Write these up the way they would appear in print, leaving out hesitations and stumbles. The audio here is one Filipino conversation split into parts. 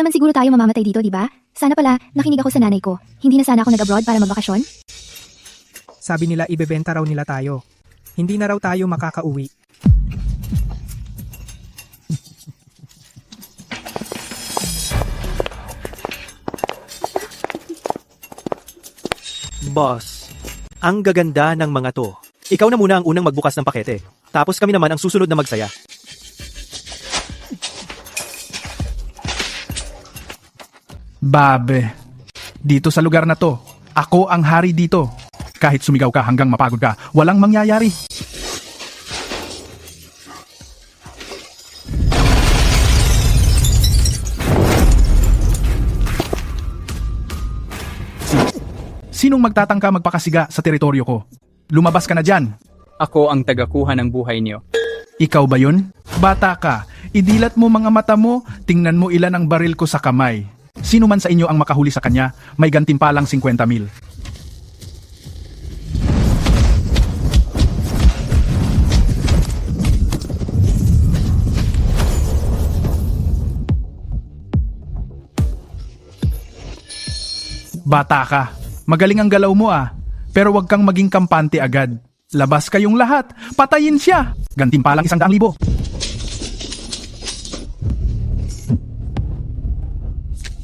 naman siguro tayo mamamatay dito, di ba? Sana pala, nakinig ako sa nanay ko. Hindi na sana ako nag-abroad para magbakasyon? Sabi nila ibebenta raw nila tayo. Hindi na raw tayo makakauwi. Boss, ang gaganda ng mga to. Ikaw na muna ang unang magbukas ng pakete. Tapos kami naman ang susunod na magsaya. Babe, dito sa lugar na to, ako ang hari dito. Kahit sumigaw ka hanggang mapagod ka, walang mangyayari. Sinong magtatangka magpakasiga sa teritoryo ko? Lumabas ka na dyan. Ako ang tagakuha ng buhay niyo. Ikaw ba yun? Bata ka, idilat mo mga mata mo, tingnan mo ilan ang baril ko sa kamay. Sino man sa inyo ang makahuli sa kanya, may gantimpalang 50,000. Bata ka, magaling ang galaw mo pero wag kang maging kampante agad. Labas kayong lahat, patayin siya. Gantimpalang 100,000.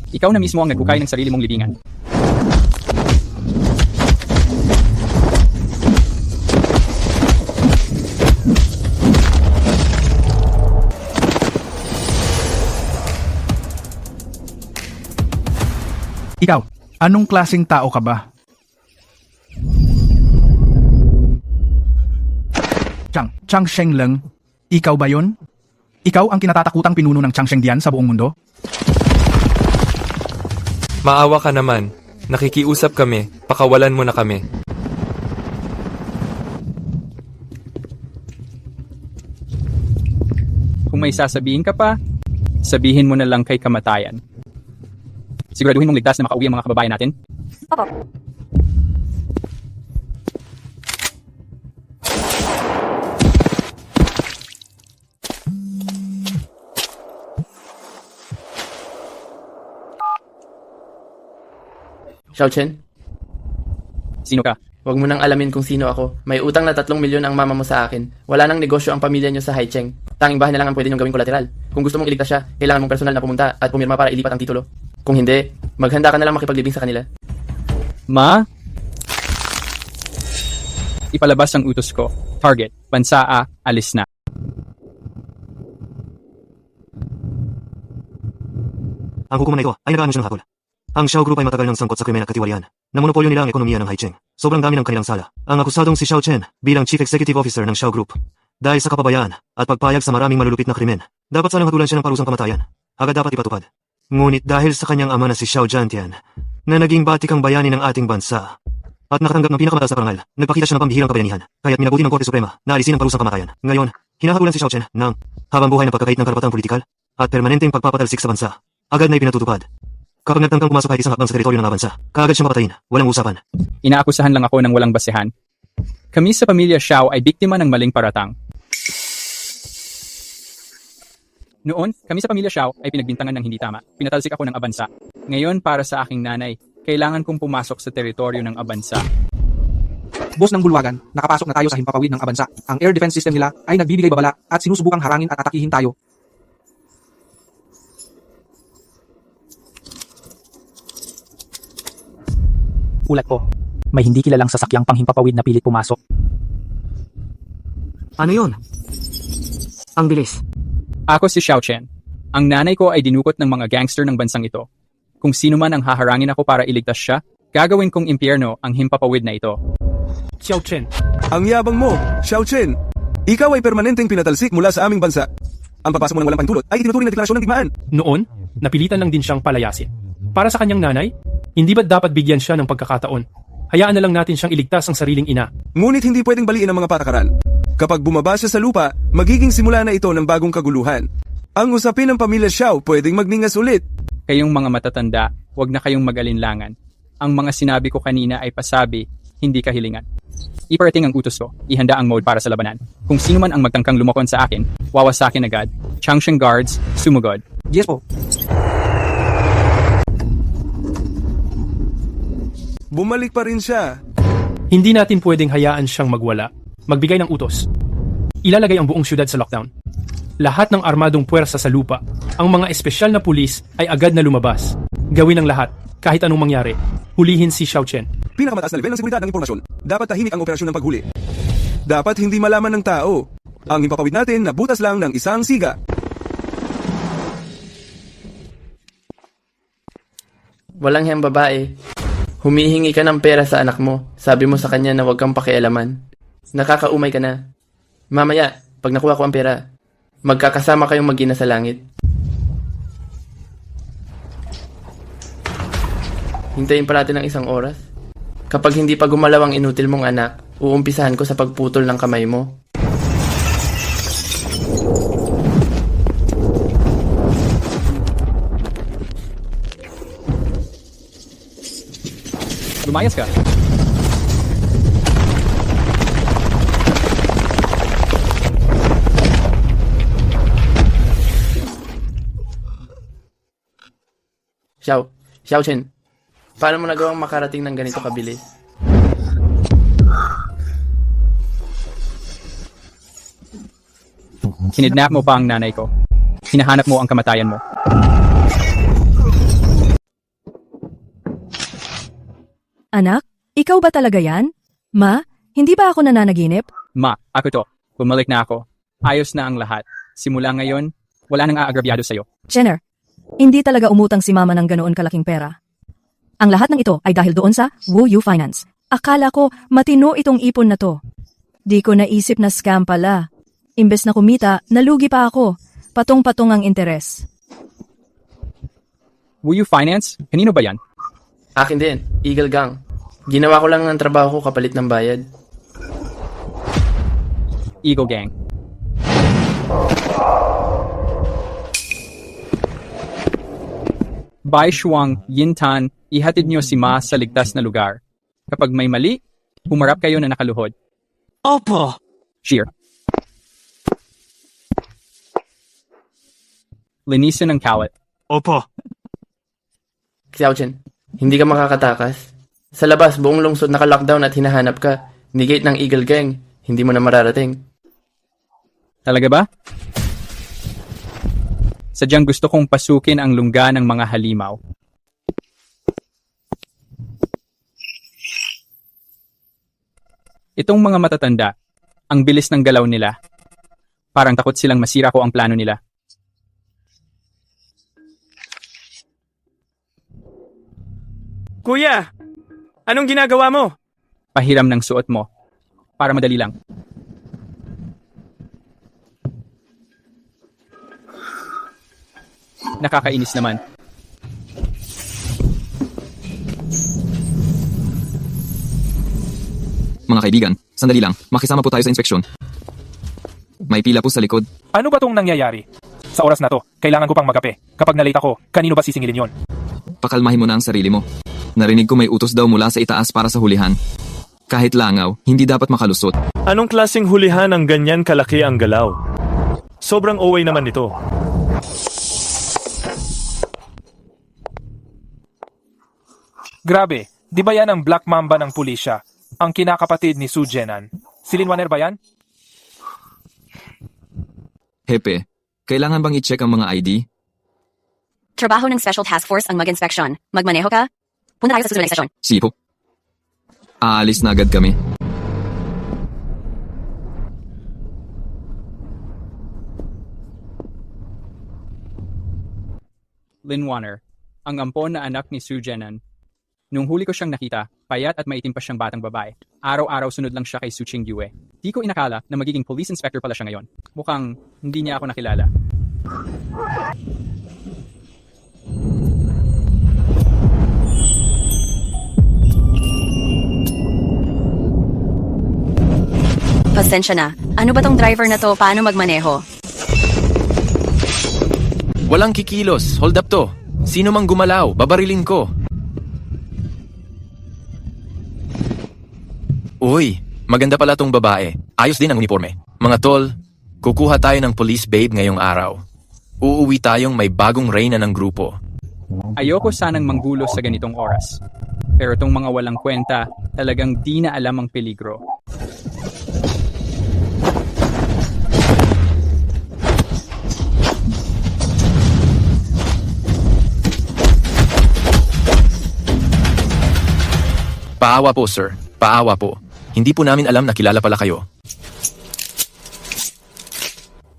Ikaw na mismo ang nagkukay ng sarili mong libingan. Ikaw, anong klaseng tao ka ba? Chang Shengleng, ikaw ba yun? Ikaw ang kinatatakutang pinuno ng Chang Shengdian sa buong mundo? Maawa ka naman. Nakikiusap kami. Pakawalan mo na kami. Kung may sasabihin ka pa, sabihin mo na lang kay kamatayan. Siguraduhin mong ligtas na makauwi ang mga kababayan natin? Opo. Xiao Chen, Sino ka? huwag mo nang alamin kung sino ako. May utang na 3 milyon ang mama mo sa akin. Wala nang negosyo ang pamilya niyo sa Haicheng. Tanging bahay na lang ang pwede niyong gawing kolateral. Kung gusto mong iligtas siya, kailangan mong personal na pumunta at pumirma para ilipat ang titulo. Kung hindi, maghanda ka na lang makipaglibing sa kanila. Ma? Ipalabas ang utos ko. Target, bansa A, alis na. Ang hukuman na ito ay nag-aano siya ng hakol. Ang Xiao Group ay matagal ng sangkot sa krimen at katiwalian. Namonopolyo nila ang ekonomiya ng Haicheng. Sobrang dami ng kanilang sala. Ang akusadong si Xiao Chen bilang Chief Executive Officer ng Xiao Group. Dahil sa kapabayaan at pagpayag sa maraming malulupit na krimen, dapat sanang hatulan siya ng parusang kamatayan. Agad dapat ipatupad. Ngunit dahil sa kanyang ama na si Xiao Zhantian, na naging batikang bayani ng ating bansa, at nakatanggap ng pinakamataas na parangal, nagpakita siya ng pambihirang kabayanihan, kaya't minabuti ng Korte Suprema na alisin ang parusang kamatayan. Ngayon, hinahabulan si Xiao Chen ng habang buhay na pagkakait ng karapatang politikal at permanenteng pagpapatalsik sa bansa. Agad na ipinatutupad. Kapag nagtangkang pumasok kahit isang hakbang sa teritoryo ng bansa, kaagad siyang papatayin. Walang usapan. Inaakusahan lang ako ng walang basehan. Kami sa pamilya Xiao ay biktima ng maling paratang. Noon, kami sa pamilya Xiao ay pinagbintangan ng hindi tama. Pinatalsik ako ng abansa. Ngayon, para sa aking nanay, kailangan kong pumasok sa teritoryo ng abansa. Boss ng bulwagan, nakapasok na tayo sa himpapawid ng abansa. Ang air defense system nila ay nagbibigay babala at sinusubukang harangin at atakihin tayo. Ulat ko, may hindi kilalang sasakyang panghimpapawid na pilit pumasok. Ano yun? Ang bilis. Ako si Xiao Chen. Ang nanay ko ay dinukot ng mga gangster ng bansang ito. Kung sino man ang haharangin ako para iligtas siya, gagawin kong impyerno ang himpapawid na ito. Xiao Chen. Ang yabang mo, Xiao Chen. Ikaw ay permanenteng pinatalsik mula sa aming bansa. Ang papasok mo ng walang pantulot ay itinuturing na deklarasyon ng digmaan. Noon, napilitan lang din siyang palayasin. Para sa kanyang nanay, hindi ba dapat bigyan siya ng pagkakataon? Hayaan na lang natin siyang iligtas ang sariling ina. Ngunit hindi pwedeng baliin ang mga patakaran. Kapag bumaba siya sa lupa, magiging simula na ito ng bagong kaguluhan. Ang usapin ng pamilya Xiao pwedeng magningas ulit. Kayong mga matatanda, huwag na kayong mag-alinlangan. Ang mga sinabi ko kanina ay pasabi, hindi kahilingan. Iparating ang utos ko, ihanda ang mode para sa labanan. Kung sino man ang magtangkang lumokon sa akin, wawasakin agad. Changsheng Guards, sumugod. Yes po. Bumalik pa rin siya. Hindi natin pwedeng hayaan siyang magwala. Magbigay ng utos. Ilalagay ang buong syudad sa lockdown. Lahat ng armadong puwersa sa lupa, ang mga espesyal na pulis ay agad na lumabas. Gawin ang lahat, kahit anong mangyari. Hulihin si Xiao Chen. Pinakamataas na level ng seguridad ng impormasyon. Dapat tahimik ang operasyon ng paghuli. Dapat hindi malaman ng tao. Ang himpapawid natin na butas lang ng isang siga. Walang hiyang babae. Humihingi ka ng pera sa anak mo. Sabi mo sa kanya na huwag kang pakialaman. Nakakaumay ka na. Mamaya, pag nakuha ko ang pera, magkakasama kayong mag-ina sa langit. Hintayin pa natin ng isang oras. Kapag hindi pa gumalaw ang inutil mong anak, uumpisahan ko sa pagputol ng kamay mo. Lumayas ka. Xiao Chen, paano mo nagawang makarating ng ganito kabilis? Kinidnap mo pa ang nanay ko. Hinahanap mo ang kamatayan mo. Anak, ikaw ba talaga yan? Ma, hindi ba ako nananaginip? Ma, ako to. Bumalik na ako. Ayos na ang lahat. Simula ngayon, wala nang aagrabyado sa'yo. Jenner, hindi talaga umutang si mama ng ganoon kalaking pera. Ang lahat ng ito ay dahil doon sa Wu Yu Finance. Akala ko matino itong ipon na to. Di ko naisip na scam pala. Imbes na kumita, nalugi pa ako. Patong-patong ang interes. Will you finance? Kanino ba yan? Akin din, Eagle Gang. Ginawa ko lang ng trabaho ko kapalit ng bayad. Eagle Gang. Bai Shuang, Yintan, ihatid niyo si Ma sa ligtas na lugar. Kapag may mali, humarap kayo na nakaluhod. Opo. Cheer. Linisin ng kawat. Opo. Xiao Chen, hindi ka makakatakas. Sa labas, buong lungsod naka-lockdown at hinahanap ka. Ni-gate ng Eagle Gang, hindi mo na mararating. Talaga ba? Sadyang gusto kong pasukin ang lungga ng mga halimaw. Itong mga matatanda, ang bilis ng galaw nila. Parang takot silang masira ko ang plano nila. Kuya, anong ginagawa mo? Pahiram ng suot mo. Para madali lang. Nakakainis naman. Mga kaibigan, sandali lang. Makisama po tayo sa inspeksyon. May pila po sa likod. Ano ba tong nangyayari? Sa oras na to, kailangan ko pang magape. Kapag nalate ako, kanino ba sisingilin yon? Pakalmahin mo na ang sarili mo. Narinig ko may utos daw mula sa itaas para sa hulihan. Kahit langaw, hindi dapat makalusot. Anong klaseng hulihan ang ganyan kalaki ang galaw? Sobrang OA naman ito. Grabe, di ba yan ang Black Mamba ng pulisya? Ang kinakapatid ni Su Jenan. Si Linwaner ba yan? Hepe, kailangan bang i-check ang mga ID? Trabaho ng Special Task Force ang mag-inspeksyon. Magmaneho ka? Punta tayo sa susunod na sesyon. Sipo. Aalis na agad kami. Linwaner, ang ampon na anak ni Su Jenan. Nung huli ko siyang nakita, payat at maitim pa siyang batang babae. Araw-araw sunod lang siya kay Su Qingyue. Di ko inakala na magiging police inspector pala siya ngayon. Mukhang hindi niya ako nakilala. Pasensya na. Ano ba tong driver na to? Paano magmaneho? Walang kikilos. Hold up to. Sino mang gumalaw, babarilin ko. Uy, maganda pala tong babae. Ayos din ang uniforme. Mga tol, kukuha tayo ng police babe ngayong araw. Uuwi tayong may bagong reyna ng grupo. Ayoko sanang manggulo sa ganitong oras. Pero tong mga walang kwenta, talagang di na alam ang peligro. Paawa po, sir. Paawa po. Hindi po namin alam na kilala pala kayo.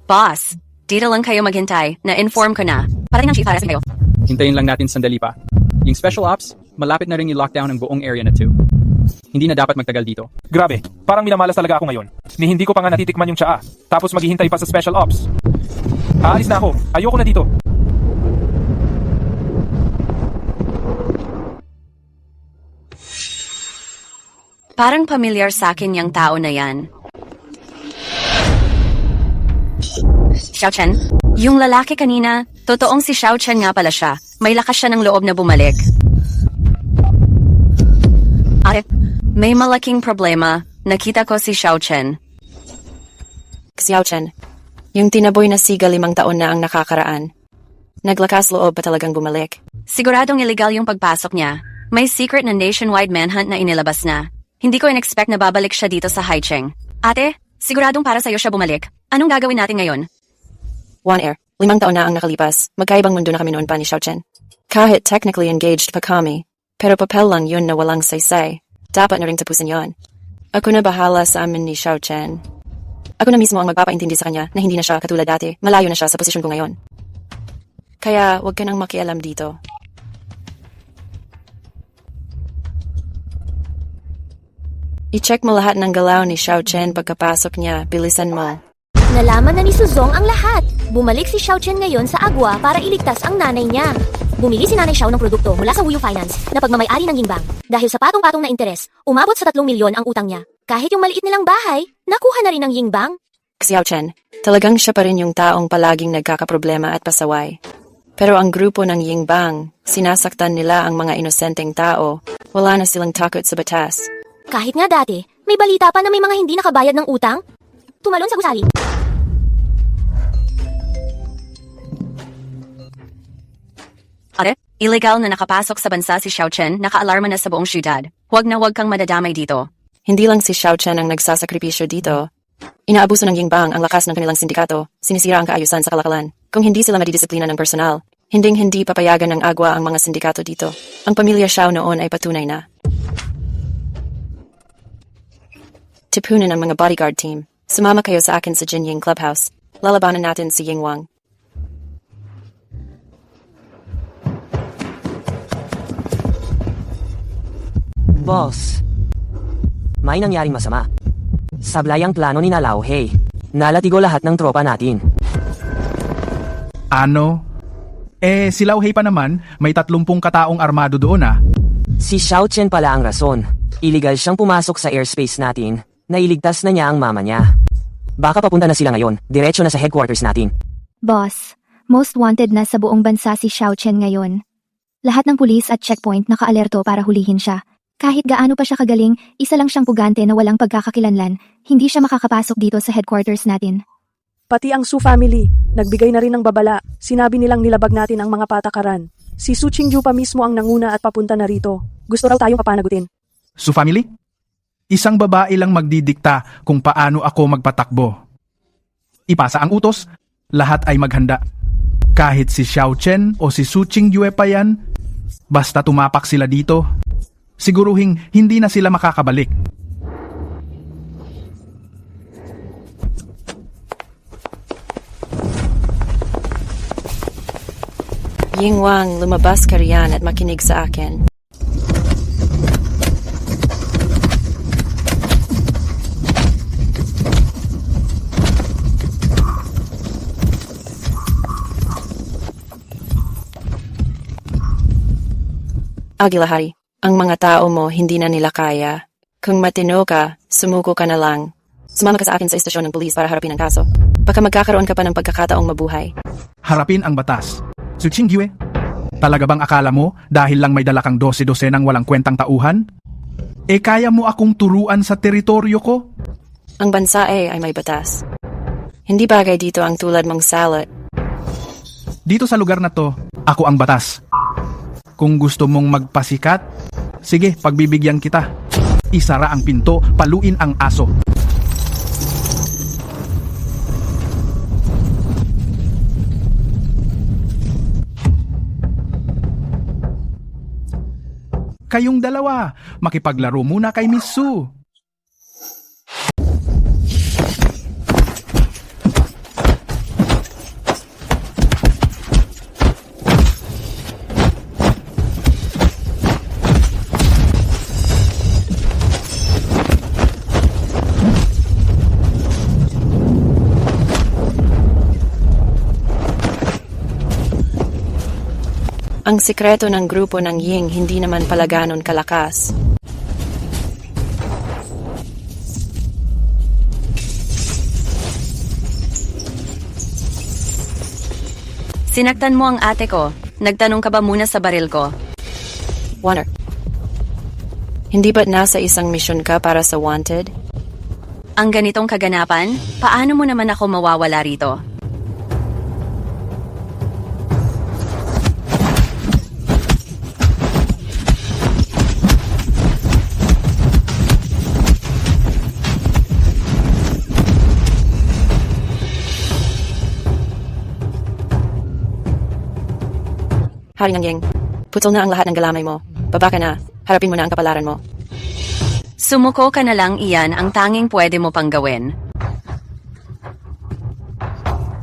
Boss, dito lang kayo maghintay. Na-inform ko na. Parating ang chief harassing kayo. Hintayin lang natin sandali pa. Yung special ops, malapit na rin i-lockdown ang buong area na 2. Hindi na dapat magtagal dito. Grabe, parang minamalas talaga ako ngayon. Ni hindi ko pa nga natitikman yung tsaa. Tapos maghihintay pa sa special ops. Aalis na ako. Ayoko na dito. Parang pamilyar sa akin yung tao na yan. Xiao Chen, yung lalaki kanina, totoong si Xiao Chen nga pala siya. May lakas siya ng loob na bumalik. Ate, may malaking problema. Nakita ko si Xiao Chen. Xiao Chen, yung tinaboy na siga 5 taon na ang nakakaraan. Naglakas loob pa talagang bumalik. Siguradong illegal yung pagpasok niya. May secret na nationwide manhunt na inilabas na. Hindi ko in-expect na babalik siya dito sa Haicheng. Ate, siguradong para sa'yo siya bumalik. Anong gagawin natin ngayon? One Air, 5 taon na ang nakalipas. Magkaibang mundo na kami noon pa ni Xiao Chen. Kahit technically engaged pa kami, pero papel lang yun na walang saysay. Dapat na ring tapusin yon. Ako na bahala sa amin ni Xiao Chen. Ako na mismo ang magpapaintindi sa kanya na hindi na siya katulad dati. Malayo na siya sa posisyon ko ngayon. Kaya wag ka nang makialam dito. I-check mo lahat ng galaw ni Xiao Chen pagkapasok niya. Bilisan mo. Nalaman na ni Suzong ang lahat. Bumalik si Xiao Chen ngayon sa Agwa para iligtas ang nanay niya. Bumili si Nanay Xiao ng produkto mula sa Wuyu Finance na pagmamay-ari ng Yingbang. Dahil sa patong-patong na interes, umabot sa 3 milyon ang utang niya. Kahit yung maliit nilang bahay, nakuha na rin ng Yingbang. Xiao Chen, talagang siya pa rin yung taong palaging nagkakaproblema at pasaway. Pero ang grupo ng Yingbang, sinasaktan nila ang mga inosenteng tao. Wala na silang takot sa batas. Kahit nga dati, may balita pa na may mga hindi nakabayad ng utang. Tumalon sa gusali. Ate, illegal na nakapasok sa bansa si Xiao Chen, naka-alarma na sa buong syudad. Huwag na huwag kang madadamay dito. Hindi lang si Xiao Chen ang nagsasakripisyo dito. Inaabuso ng Yingbang ang lakas ng kanilang sindikato, sinisira ang kaayusan sa kalakalan. Kung hindi sila madidisiplina ng personal, hindi papayagan ng Agwa ang mga sindikato dito. Ang pamilya Xiao noon ay patunay na. Tipunin ang mga bodyguard team. Sumama kayo sa akin sa Jinying Clubhouse. Lalabanan natin si Yingwang. Boss, may nangyaring masama. Sablay ang plano ni Lao Hei. Nalatigo lahat ng tropa natin. Ano? Si Lao Hei pa naman, may 30 kataong armado doon ah. Si Xiao Chen pala ang rason. Illegal siyang pumasok sa airspace natin. Nailigtas na niya ang mama niya. Baka papunta na sila ngayon, diretso na sa headquarters natin. Boss, most wanted na sa buong bansa si Xiao Chen ngayon. Lahat ng pulis at checkpoint naka-alerto para hulihin siya. Kahit gaano pa siya kagaling, isa lang siyang pugante na walang pagkakakilanlan, hindi siya makakapasok dito sa headquarters natin. Pati ang Su family, nagbigay na rin ng babala. Sinabi nilang nilabag natin ang mga patakaran. Si Su Qingju pa mismo ang nanguna at papunta na rito. Gusto raw tayong papanagutin. Su family? Isang babae lang magdidikta kung paano ako magpatakbo. Ipasa ang utos, lahat ay maghanda. Kahit si Xiao Chen o si Su Qingyue pa yan, basta tumapak sila dito, siguruhing hindi na sila makakabalik. Yingwang, lumabas ka riyan at makinig sa akin. Agilahari, ang mga tao mo hindi na nila kaya. Kung matino ka, sumuko ka na lang. Sumama ka sa akin sa istasyon ng pulis para harapin ang kaso. Baka magkakaroon ka pa ng pagkakataong mabuhay. Harapin ang batas. Su Qingyue, talaga bang akala mo dahil lang may dala kang 12 ng walang kwentang tauhan? Kaya mo akong turuan sa teritoryo ko? Ang bansa ay may batas. Hindi bagay dito ang tulad mong salot. Dito sa lugar na to, ako ang batas. Kung gusto mong magpasikat, Sige, pagbibigyan kita. Isara ang pinto, paluin ang aso. Kayong dalawa, makipaglaro muna kay Miss Sue. Ang sikreto ng grupo ng Ying hindi naman pala ganon kalakas. Sinaktan mo ang ate ko. Nagtanong ka ba muna sa baril ko? Warner, hindi ba't nasa isang misyon ka para sa Wanted? Ang ganitong kaganapan, paano mo naman ako mawawala rito? Hari ng Ying, putol na ang lahat ng galamay mo. Baba ka na, harapin mo na ang kapalaran mo. Sumuko ka na lang, iyan ang tanging pwede mo pang gawin.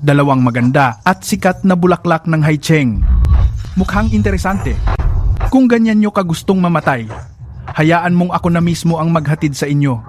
Dalawang maganda at sikat na bulaklak ng Haicheng. Mukhang interesante. Kung ganyan nyo kagustong mamatay, hayaan mong ako na mismo ang maghatid sa inyo.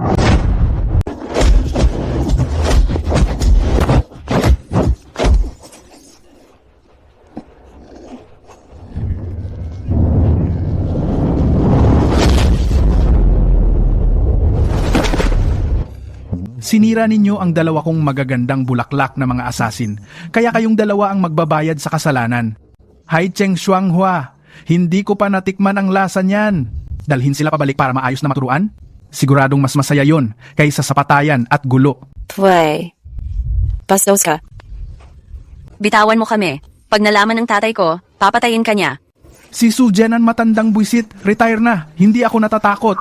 Sinira ninyo ang dalawa kong magagandang bulaklak na mga asasin, kaya kayong dalawa ang magbabayad sa kasalanan. Haicheng Shuanghua, hindi ko pa natikman ang lasa niyan. Dalhin sila pabalik para maayos na maturuan? Siguradong mas masaya yon kaysa sa patayan at gulo. Pway, bastos ka. Bitawan mo kami. Pag nalaman ng tatay ko, papatayin ka niya. Si Su Jian ang matandang buisit, retire na, hindi ako natatakot.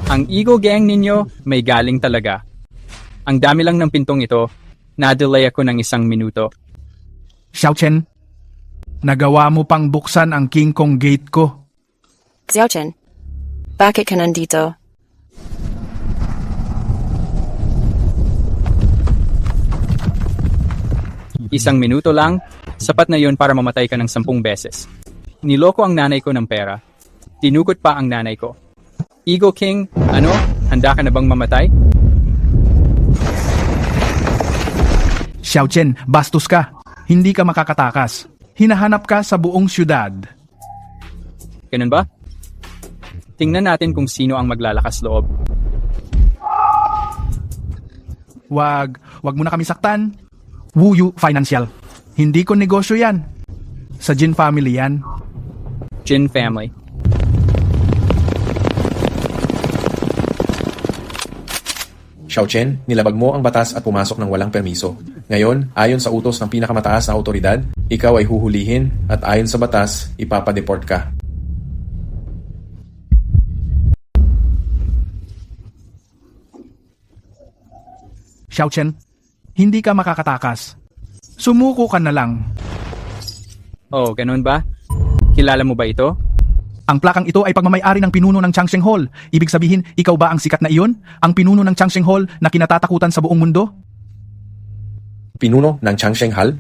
Ang Eagle Gang ninyo may galing talaga. Ang dami lang ng pintong ito, na-delay ako ng 1 minuto. Xiao Chen, nagawa mo pang buksan ang King Kong gate ko. Xiao Chen, bakit ka nandito? Isang minuto lang, sapat na yun para mamatay ka ng 10 beses. Niloko ang nanay ko ng pera. Tinukot pa ang nanay ko. Eagle King, ano? Handa ka na bang mamatay? Xiao Chen, bastos ka. Hindi ka makakatakas. Hinahanap ka sa buong syudad. Ganun ba? Tingnan natin kung sino ang maglalakas loob. Wag mo na kami saktan. Wu Yu Financial. Hindi ko negosyo yan. Sa Jin family yan. Jin family. Xiao Chen, nilabag mo ang batas at pumasok ng walang permiso. Ngayon, ayon sa utos ng pinakamataas na autoridad, ikaw ay huhulihin at ayon sa batas, ipapadeport ka. Xiao Chen, hindi ka makakatakas. Sumuko ka na lang. Oh, ganun ba? Kilala mo ba ito? Ang plakang ito ay pagmamayari ng pinuno ng Changsheng Hall. Ibig sabihin, ikaw ba ang sikat na iyon? Ang pinuno ng Changsheng Hall na kinatatakutan sa buong mundo? Pinuno ng Changsheng Hall?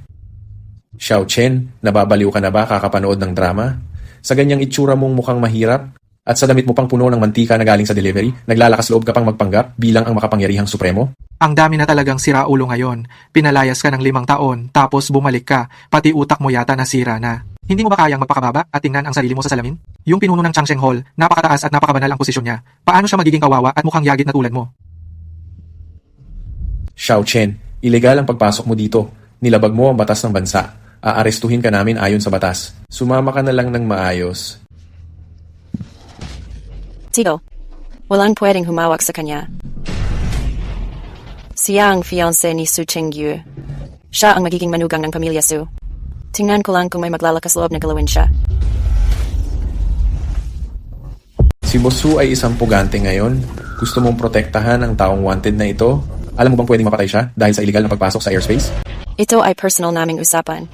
Xiao Chen, nababaliw ka na ba kakapanood ng drama? Sa ganyang itsura mong mukhang mahirap? At sa damit mo pang puno ng mantika na galing sa delivery, naglalakas loob ka pang magpanggap bilang ang makapangyarihang supremo? Ang dami na talagang siraulo ngayon. Pinalayas ka ng 5 taon, tapos bumalik ka, pati utak mo yata nasira na. Hindi mo ba kayang magpakababa at tingnan ang sarili mo sa salamin? Yung pinuno ng Changsheng Hall, napakataas at napakabanal ang posisyon niya. Paano siya magiging kawawa at mukhang yagit na tulad mo? Xiao Chen, ilegal ang pagpasok mo dito. Nilabag mo ang batas ng bansa. Aarestuhin ka namin ayon sa batas. Sumama ka na lang ng maayos. Tigo, walang pwedeng humawak sa kanya. Siya ang fiancé ni Su Qingyu. Siya ang magiging manugang ng pamilya Su. Tingnan ko lang kung may maglalakas loob na galawin siya. Si Boss Su ay isang pugante ngayon. Gusto mong protektahan ang taong wanted na ito? Alam mo bang pwedeng mapatay siya dahil sa illegal na pagpasok sa airspace? Ito ay personal naming usapan.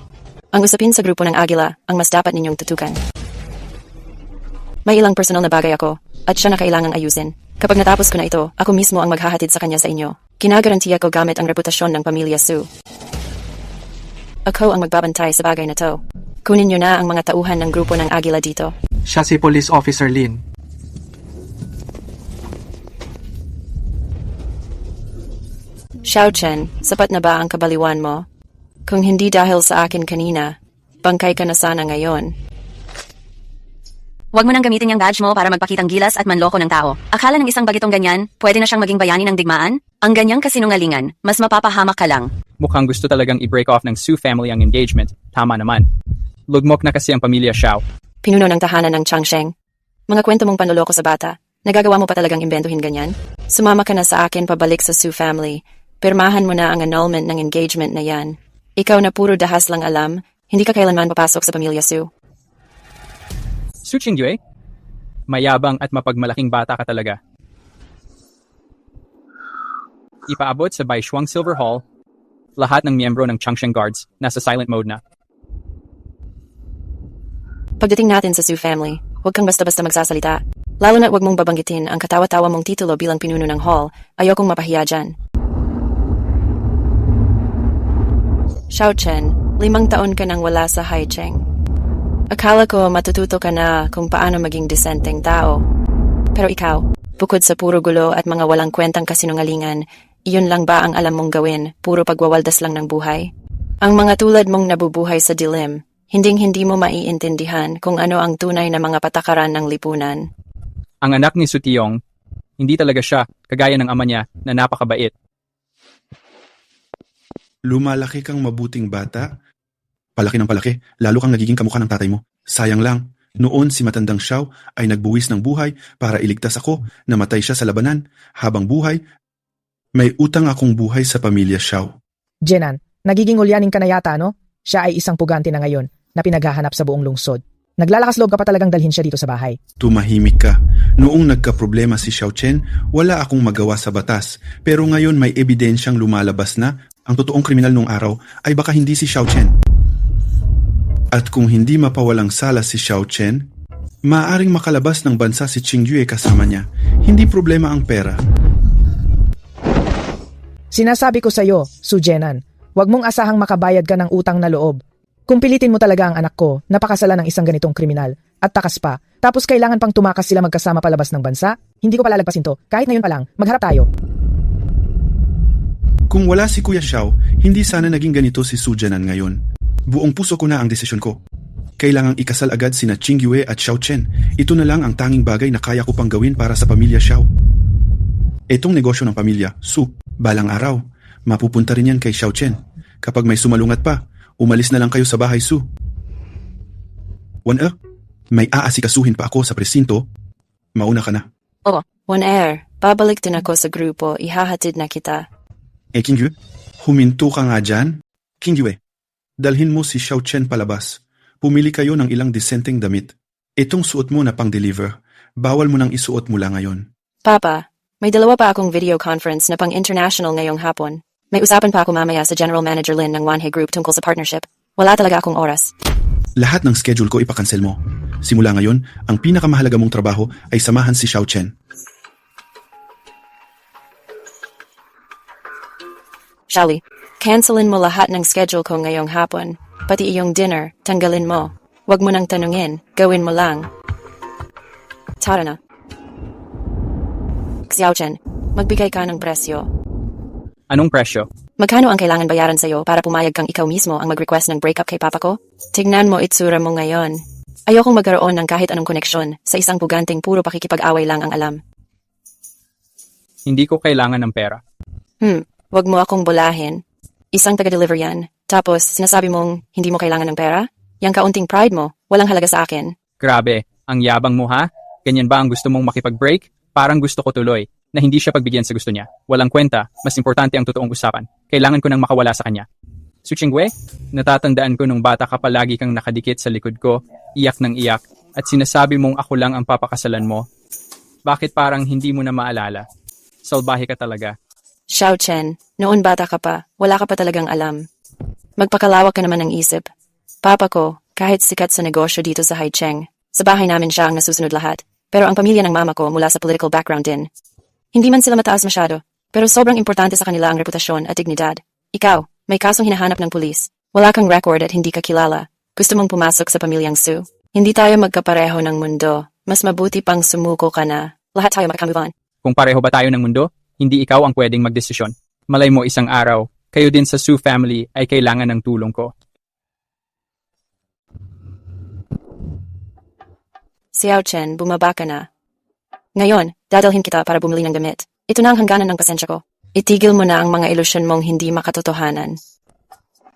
Ang usapin sa grupo ng Agila ang mas dapat ninyong tutukan. May ilang personal na bagay ako, at siya na kailangang ayusin. Kapag natapos ko na ito, ako mismo ang maghahatid sa kanya sa inyo. Kinagarantiya ko gamit ang reputasyon ng pamilya Su. Ako ang magbabantay sa bagay na to. Kunin niyo na ang mga tauhan ng grupo ng Agila dito. Siya si Police Officer Lin. Xiao Chen, sapat na ba ang kabaliwan mo? Kung hindi dahil sa akin kanina, bangkay ka na sana ngayon. Huwag mo nang gamitin yung badge mo para magpakitang gilas at manloko ng tao. Akala ng isang bagitong ganyan, pwede na siyang maging bayani ng digmaan? Ang ganyang kasinungalingan, mas mapapahamak ka lang. Mukhang gusto talagang i-break off ng Su family ang engagement. Tama naman. Lugmok na kasi ang pamilya Xiao. Pinuno ng tahanan ng Changsheng. Mga kwento mong panloloko sa bata. Nagagawa mo pa talagang imbentuhin ganyan? Sumama ka na sa akin pabalik sa Su family. Pirmahan mo na ang annulment ng engagement na yan. Ikaw na puro dahas lang alam, hindi ka kailanman papasok sa pamilya Su. Su Qingyu, mayabang at mapagmalaking bata ka talaga. Ipaabot sa Baishuang Silver Hall, lahat ng miyembro ng Changsheng Guards nasa silent mode na. Pagdating natin sa Su family, huwag kang basta-basta magsasalita. Lalo na huwag mong babanggitin ang katawa-tawa mong titulo bilang pinuno ng hall. Ayokong mapahiya dyan. Xiao Chen, 5 taon ka nang wala sa Haicheng. Akala ko matututo ka na kung paano maging disenteng tao. Pero ikaw, bukod sa puro gulo at mga walang kwentang kasinungalingan, iyon lang ba ang alam mong gawin, puro pagwawaldas lang ng buhay? Ang mga tulad mong nabubuhay sa dilim, hinding-hindi mo maiintindihan kung ano ang tunay na mga patakaran ng lipunan. Ang anak ni Su Tiong, hindi talaga siya, kagaya ng ama niya, na napakabait. Lumalaki kang mabuting bata. Palaki ng palaki, lalo kang nagiging kamukha ng tatay mo. Sayang lang, noon si matandang Xiao ay nagbuwis ng buhay para iligtas ako, namatay siya sa labanan. Habang buhay, may utang akong buhay sa pamilya Xiao. Jenan, nagiging ulyanin ka na yata, no? Siya ay isang pugante na ngayon, na pinaghahanap sa buong lungsod. Naglalakas loob ka pa talagang dalhin siya dito sa bahay. Tumahimik ka. Noong nagkaproblema si Xiao Chen, wala akong magawa sa batas. Pero ngayon may ebidensyang lumalabas na ang totoong kriminal nung araw ay baka hindi si Xiao Chen. At kung hindi mapawalang sala si Xiao Chen, maaaring makalabas ng bansa si Qingyu kasama niya. Hindi problema ang pera. Sinasabi ko sa'yo, Su Jenan, huwag mong asahang makabayad ka ng utang na loob. Kung pilitin mo talaga ang anak ko, napakasala ng isang ganitong kriminal, at takas pa, tapos kailangan pang tumakas sila magkasama palabas ng bansa, hindi ko palalagpasin to, kahit ngayon pa lang, magharap tayo. Kung wala si Kuya Xiao, hindi sana naging ganito si Su Jenan ngayon. Buong puso ko na ang desisyon ko. Kailangang ikasal agad sina Qingyu at Xiao Chen. Ito na lang ang tanging bagay na kaya ko pang gawin para sa pamilya Xiao. Itong negosyo ng pamilya, Su, balang araw, mapupunta rin yan kay Xiao Chen. Kapag may sumalungat pa, umalis na lang kayo sa bahay, Su. May aasikasuhin pa ako sa presinto. Mauna ka na. Oh, One-Air, babalik din ako sa grupo, ihahatid na kita. Qingyu, huminto ka nga dyan. Qingyu, dalhin mo si Xiao Chen palabas. Pumili kayo ng ilang disenteng damit. Itong suot mo na pang-deliver, bawal mo nang isuot mula ngayon. Papa, may 2 pa akong video conference na pang-international ngayong hapon. May usapan pa ako mamaya sa General Manager Lin ng Wanhe Group tungkol sa partnership. Wala talaga akong oras. Lahat ng schedule ko ipakansel mo. Simula ngayon, ang pinakamahalaga mong trabaho ay samahan si Xiao Chen. Shali, cancelin mo lahat ng schedule ko ngayong hapon. Pati iyong dinner, tanggalin mo. Huwag mo nang tanungin, gawin mo lang. Tara na. Xiao Chen, magbigay ka ng presyo. Anong presyo? Magkano ang kailangan bayaran sa'yo para pumayag kang ikaw mismo ang mag-request ng breakup kay papa ko? Tignan mo itsura mo ngayon. Ayokong magkaroon ng kahit anong koneksyon sa isang puganting puro pakikipag-away lang ang alam. Hindi ko kailangan ng pera. Wag mo akong bulahin. Isang taga-deliver yan. Tapos, sinasabi mong hindi mo kailangan ng pera? Yang kaunting pride mo, walang halaga sa akin. Grabe, ang yabang mo ha? Ganyan ba ang gusto mong makipag-break? Parang gusto ko tuloy. na hindi siya pagbigyan sa gusto niya. Walang kwenta, mas importante ang totoong usapan. Kailangan ko nang makawala sa kanya. Su Chingwei, natatandaan ko nung bata ka palagi kang nakadikit sa likod ko, iyak ng iyak, at sinasabi mong ako lang ang papakasalan mo. Bakit parang hindi mo na maalala? Salbahe ka talaga. Xiao Chen, noon bata ka pa, wala ka pa talagang alam. Magpakalawak ka naman ng isip. Papa ko, kahit sikat sa negosyo dito sa Haicheng, sa bahay namin siya ang nasusunod lahat. Pero ang pamilya ng mama ko mula sa political background din. Hindi man sila mataas masyado, pero sobrang importante sa kanila ang reputasyon at dignidad. Ikaw, may kasong hinahanap ng pulis. Wala kang record at hindi ka kilala. Gusto mong pumasok sa pamilyang Su. Hindi tayo magkapareho ng mundo. Mas mabuti pang sumuko ka na. Lahat tayo mag-move on. Kung pareho ba tayo ng mundo, hindi ikaw ang pwedeng magdesisyon. Malay mo isang araw, kayo din sa Su family ay kailangan ng tulong ko. Xiao Chen, bumaba ka na. Ngayon, dadalhin kita para bumili ng gamit. Ito na ang hangganan ng pasensya ko. Itigil mo na ang mga ilusyon mong hindi makatotohanan.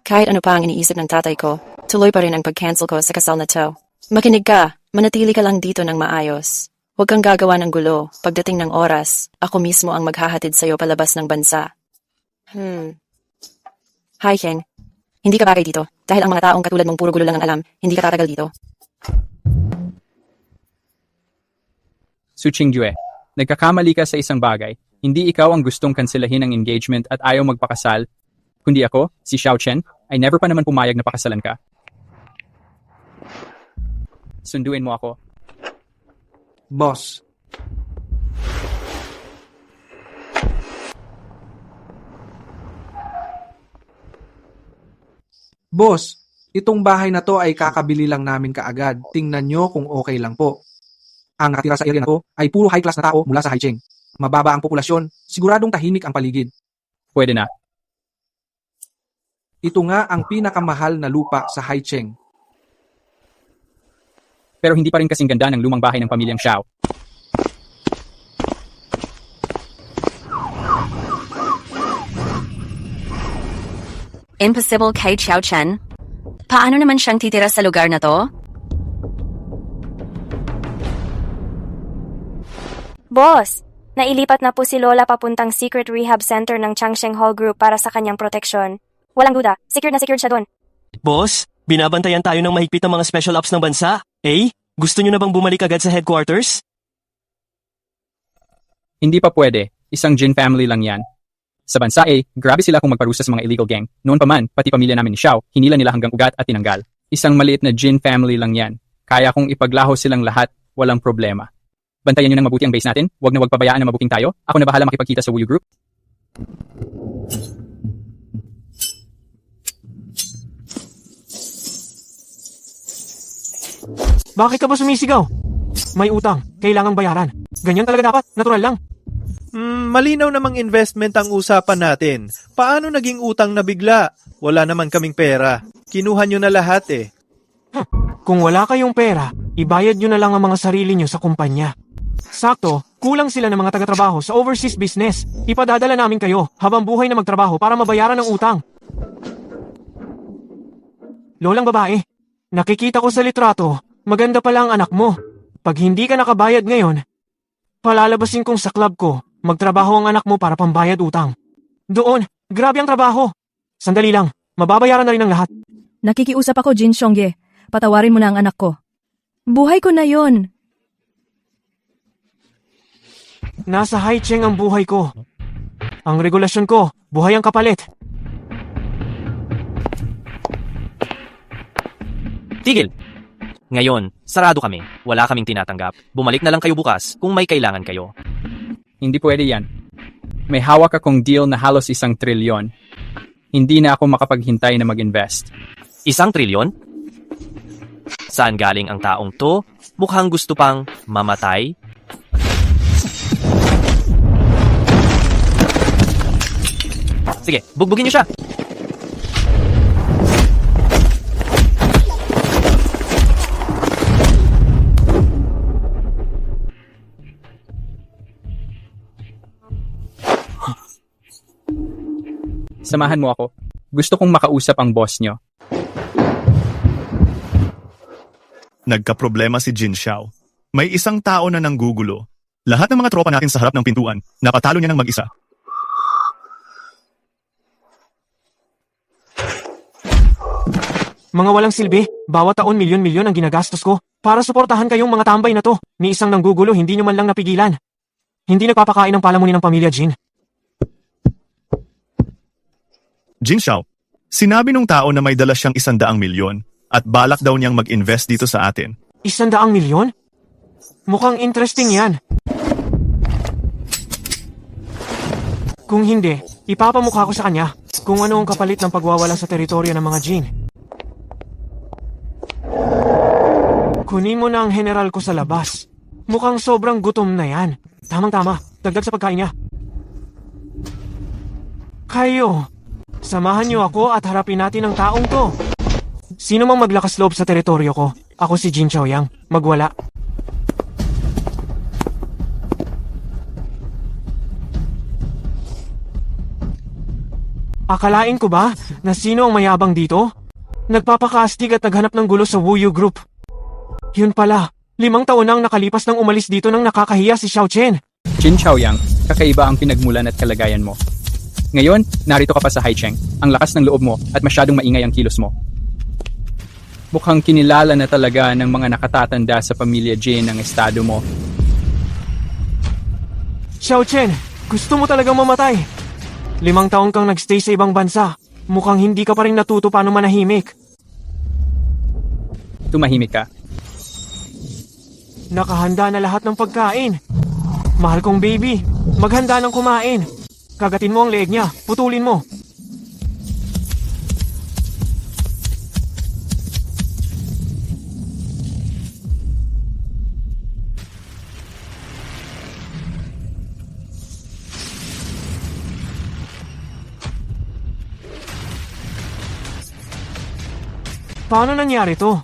Kahit ano pa ang iniisip ng tatay ko, tuloy pa rin ang pag-cancel ko sa kasal na to. Makinig ka, manatili ka lang dito ng maayos. Huwag kang gagawa ng gulo. Pagdating ng oras, ako mismo ang maghahatid sa'yo palabas ng bansa. Hi, Heng. Hindi ka bagay dito. Dahil ang mga taong katulad mong puro gulo lang ang alam, hindi ka tatagal dito. Su Qingjue, nagkakamali ka sa isang bagay. Hindi ikaw ang gustong kanselahin ang engagement at ayaw magpakasal. Kundi ako, si Xiao Chen, ay never pa naman pumayag na pakasalan ka. Sunduin mo ako. Boss. Boss, itong bahay na to ay kakabili lang namin kaagad. Tingnan nyo kung okay lang po. Ang nakatira sa area na to ay puro high-class na tao mula sa Haicheng. Mababa ang populasyon, siguradong tahimik ang paligid. Pwede na. Ito nga ang pinakamahal na lupa sa Haicheng. Pero hindi pa rin kasing ganda ng lumang bahay ng pamilyang Xiao. Impossible kay Xiao Chen? Paano naman siyang titira sa lugar na to? Boss, nailipat na po si Lola papuntang Secret Rehab Center ng Changsheng Hall Group para sa kanyang proteksyon. Walang duda, secured na secured siya doon. Boss, binabantayan tayo ng mahigpit ng mga special ops ng bansa. Gusto nyo na bang bumalik agad sa headquarters? Hindi pa pwede. Isang Jin family lang yan. Sa bansa grabe sila kung magparusa sa mga illegal gang. Noon pa man, pati pamilya namin ni Xiao, hinila nila hanggang ugat at tinanggal. Isang maliit na Jin family lang yan. Kaya kung ipaglaho silang lahat, walang problema. Bantayan nyo ng mabuti ang base natin. Huwag na pabayaan na mabuking tayo. Ako na bahala makipagkita sa Wuyu Group. Bakit ka ba sumisigaw? May utang, kailangang bayaran. Ganyan talaga dapat, natural lang. Malinaw namang investment ang usapan natin. Paano naging utang na bigla? Wala naman kaming pera. Kinuha nyo na lahat Kung wala kayong pera, ibayad nyo na lang ang mga sarili nyo sa kumpanya. Sakto, kulang sila ng mga taga-trabaho sa overseas business. Ipadadala namin kayo habang buhay na magtrabaho para mabayaran ang utang. Lolang babae, nakikita ko sa litrato, maganda pala ang anak mo. Pag hindi ka nakabayad ngayon, palalabasin kong sa club ko, magtrabaho ang anak mo para pambayad utang. Doon, grabe ang trabaho. Sandali lang, mababayaran na rin ang lahat. Nakikiusap ako, Jin Xiongye. Patawarin mo na ang anak ko. Buhay ko na yon. Nasa Haicheng ang buhay ko. Ang regulasyon ko, buhay ang kapalit. Tigil! Ngayon, sarado kami. Wala kaming tinatanggap. Bumalik na lang kayo bukas kung may kailangan kayo. Hindi pwede yan. May hawak akong deal na halos 1 trilyon. Hindi na ako makapaghintay na mag-invest. 1 trilyon? Saan galing ang taong to? Mukhang gusto pang mamatay? Sige, bugbugin niyo siya! Samahan mo ako. Gusto kong makausap ang boss nyo. Nagkaproblema si Jin Xiao. May isang tao na nanggugulo. Lahat ng mga tropa natin sa harap ng pintuan, napatalo niya ng mag-isa. Mga walang silbi, bawat taon milyon-milyon ang ginagastos ko para suportahan kayong mga tambay na to. Ni isang nanggugulo, hindi nyo man lang napigilan. Hindi nagpapakain ng palamunin ng pamilya Jin. Jin Xiao, sinabi nung tao na may dala siyang 100 milyon at balak daw niyang mag-invest dito sa atin. 100 milyon? Mukhang interesting yan. Kung hindi, ipapamukha ko sa kanya kung ano ang kapalit ng pagwawala sa teritoryo ng mga Jin. Kunin mo na ang general ko sa labas. Mukhang sobrang gutom na yan. Tamang-tama, dagdag sa pagkain niya. Kayo, samahan niyo ako at harapin natin ang taong to. Sino mang maglakas loob sa teritoryo ko, ako si Jin Chaoyang, magwala. Akalain ko ba na sino ang mayabang dito? Nagpapakastig at naghanap ng gulo sa Wuyu Group. Yun pala, 5 taon nang nakalipas nang umalis dito nang nakakahiya si Xiao Chen. Jin Chaoyang, kakaiba ang pinagmulan at kalagayan mo. Ngayon, narito ka pa sa Haicheng, ang lakas ng loob mo at masyadong maingay ang kilos mo. Mukhang kinilala na talaga ng mga nakatatanda sa pamilya Jin ang estado mo. Xiao Chen, gusto mo talagang mamatay? 5 taon kang nagstay sa ibang bansa. Mukhang hindi ka pa rin natuto paano manahimik. Tumahimik ka. Nakahanda na lahat ng pagkain. Mahal kong baby, maghanda ng kumain. Kagatin mo ang leeg niya, putulin mo. Paano nangyari to?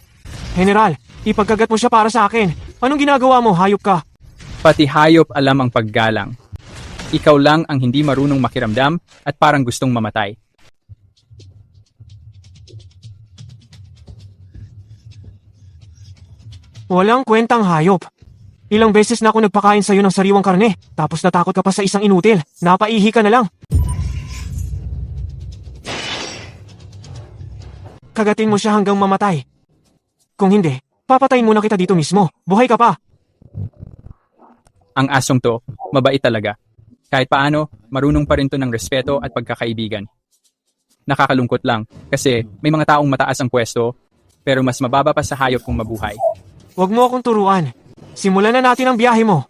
General, ipagkagat mo siya para sa akin. Anong ginagawa mo, hayop ka? Pati hayop alam ang paggalang. Ikaw lang ang hindi marunong makiramdam at parang gustong mamatay. Walang kwentang hayop. Ilang beses na ako nagpakain sa'yo ng sariwang karne, tapos natakot ka pa sa isang inutil. Napaihi ka na lang. Kagatin mo siya hanggang mamatay. Kung hindi, papatayin muna kita dito mismo. Buhay ka pa. Ang asong to, mabait talaga. Kahit paano, marunong pa rin to ng respeto at pagkakaibigan. Nakakalungkot lang, kasi may mga taong mataas ang pwesto, pero mas mababa pa sa hayop kung mabuhay. Huwag mo akong turuan. Simulan na natin ang biyahe mo.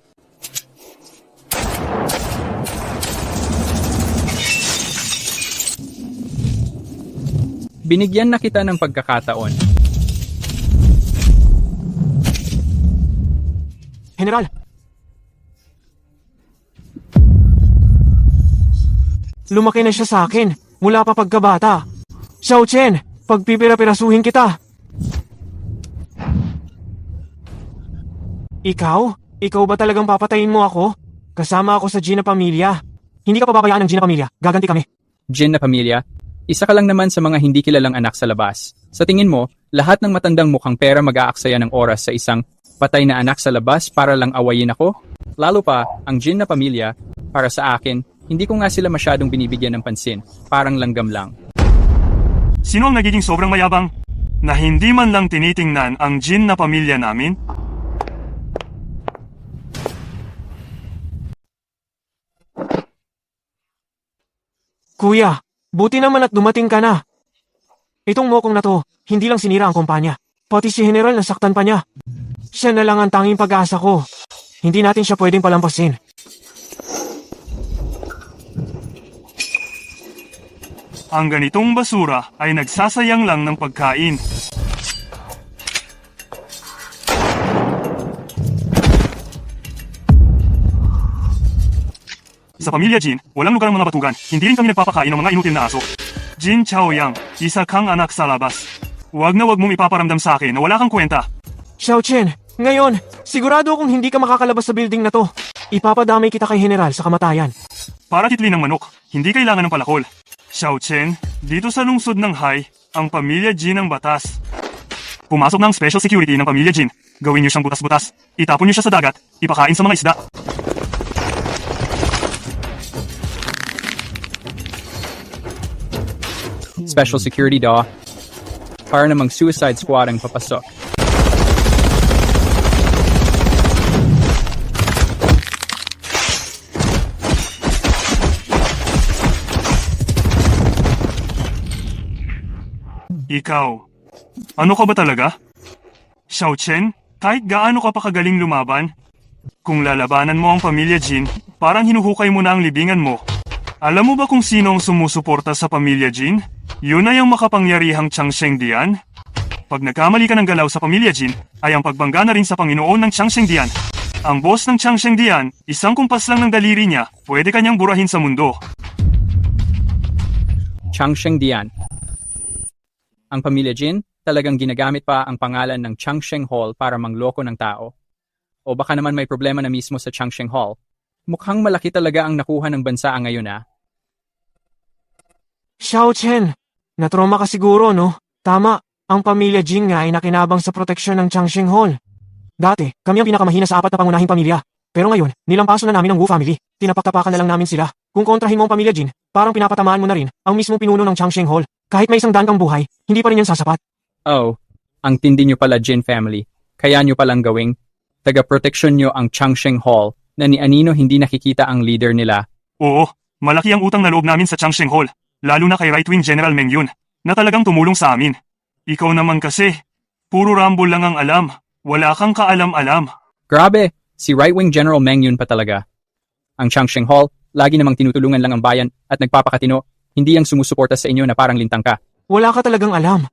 Binigyan na kita ng pagkakataon. General! Lumaki na siya sa akin, mula pa pagkabata. Xiao Chen, pagpipira-pirasuhin kita. Ikaw? Ikaw ba talagang papatayin mo ako? Kasama ako sa Jin na pamilya. Hindi ka pababayaan ng Jin na pamilya, gaganti kami. Jin na pamilya? Isa ka lang naman sa mga hindi kilalang anak sa labas. Sa tingin mo, lahat ng matandang mukhang pera mag-aaksaya ng oras sa isang patay na anak sa labas para lang awayin ako? Lalo pa, ang Jin na pamilya, para sa akin, hindi ko nga sila masyadong binibigyan ng pansin. Parang langgam lang. Sino ang nagiging sobrang mayabang? Na hindi man lang tinitingnan ang Jin na pamilya namin? Kuya, buti naman at dumating ka na. Itong mokong na to, hindi lang sinira ang kumpanya. Pati si General nasaktan pa niya. Siya na lang ang tanging pag-asa ko. Hindi natin siya pwedeng palampasin. Ang ganitong basura ay nagsasayang lang ng pagkain. Sa pamilya Jin, walang lugar ang mga batugan. Hindi rin kami nagpapakain ng mga inutil na aso. Jin Chaoyang, isa kang anak sa labas. Huwag na huwag mong ipaparamdam sa akin na wala kang kwenta. Xiao Chen, ngayon, sigurado akong hindi ka makakalabas sa building na to. Ipapadamay kita kay General sa kamatayan. Para titli ng manok, hindi kailangan ng palakol. Xiao Chen, dito sa lungsod ng Hai, ang pamilya Jin ang batas. Pumasok ng special security ng pamilya Jin. Gawin niyo siyang butas-butas. Itapon niyo siya sa dagat. Ipakain sa mga isda. Special security daw. Para namang suicide squad ang papasok. Ikaw, ano ka ba talaga? Xiao Chen, kahit gaano ka pa kagaling lumaban, kung lalabanan mo ang pamilya Jin, parang hinuhukay mo na ang libingan mo. Alam mo ba kung sino ang sumusuporta sa pamilya Jin? Yun ay ang makapangyarihang Changsheng Dian. Pag nagkamali ka ng galaw sa pamilya Jin, ay ang pagbangga na rin sa Panginoon ng Changsheng Dian. Ang boss ng Changsheng Dian, isang kumpas lang ng daliri niya, pwede kanyang burahin sa mundo. Changsheng Dian. Ang pamilya Jin, talagang ginagamit pa ang pangalan ng Changsheng Hall para mangloko ng tao. O baka naman may problema na mismo sa Changsheng Hall. Mukhang malaki talaga ang nakuha ng bansa ngayon Xiao Chen, natroma ka siguro, no? Tama, ang pamilya Jin nga ay nakinabang sa proteksyon ng Changsheng Hall. Dati, kami ang pinakamahina sa 4 na pangunahing pamilya. Pero ngayon, nilampaso na namin ang Wu family. Tinapaktapakan na lang namin sila. Kung kontrahin mo ang pamilya Jin, parang pinapatamaan mo na rin ang mismong pinuno ng Changsheng Hall. Kahit may 100 kang buhay, hindi pa rin yan sasapat. Oh, ang tindi nyo pala Jin family. Kaya nyo palang gawing taga-proteksyon nyo ang Changsheng Hall na ni Anino hindi nakikita ang leader nila. Oo, malaki ang utang na loob namin sa Changsheng Hall, lalo na kay right-wing General Meng Yun, na talagang tumulong sa amin. Ikaw naman kasi, puro rumble lang ang alam, wala kang kaalam-alam. Grabe, si right-wing General Meng Yun pa talaga. Ang Changsheng Hall, lagi namang tinutulungan lang ang bayan at nagpapakatino, hindi ang sumusuporta sa inyo na parang lintang ka. Wala ka talagang alam.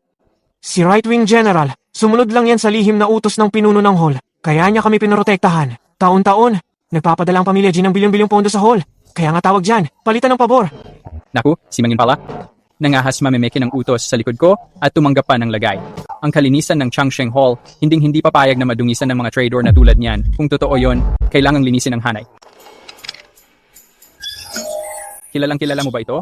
Si right-wing General, sumunod lang yan sa lihim na utos ng pinuno ng Hall, kaya niya kami pinoprotektahan. Taon-taon, nagpapadala ang pamilya Jin ng bilyong-bilyong pondo sa Hall. Kaya nga tawag dyan, palitan ng pabor. Naku, si Mangin pala. Nangahas mamimiki ng utos sa likod ko at tumanggap pa ng lagay. Ang kalinisan ng Changsheng Hall, hindi papayag na madungisan ng mga trader na tulad niyan. Kung totoo yon, kailangang linisin ang hanay. Kilala mo ba ito?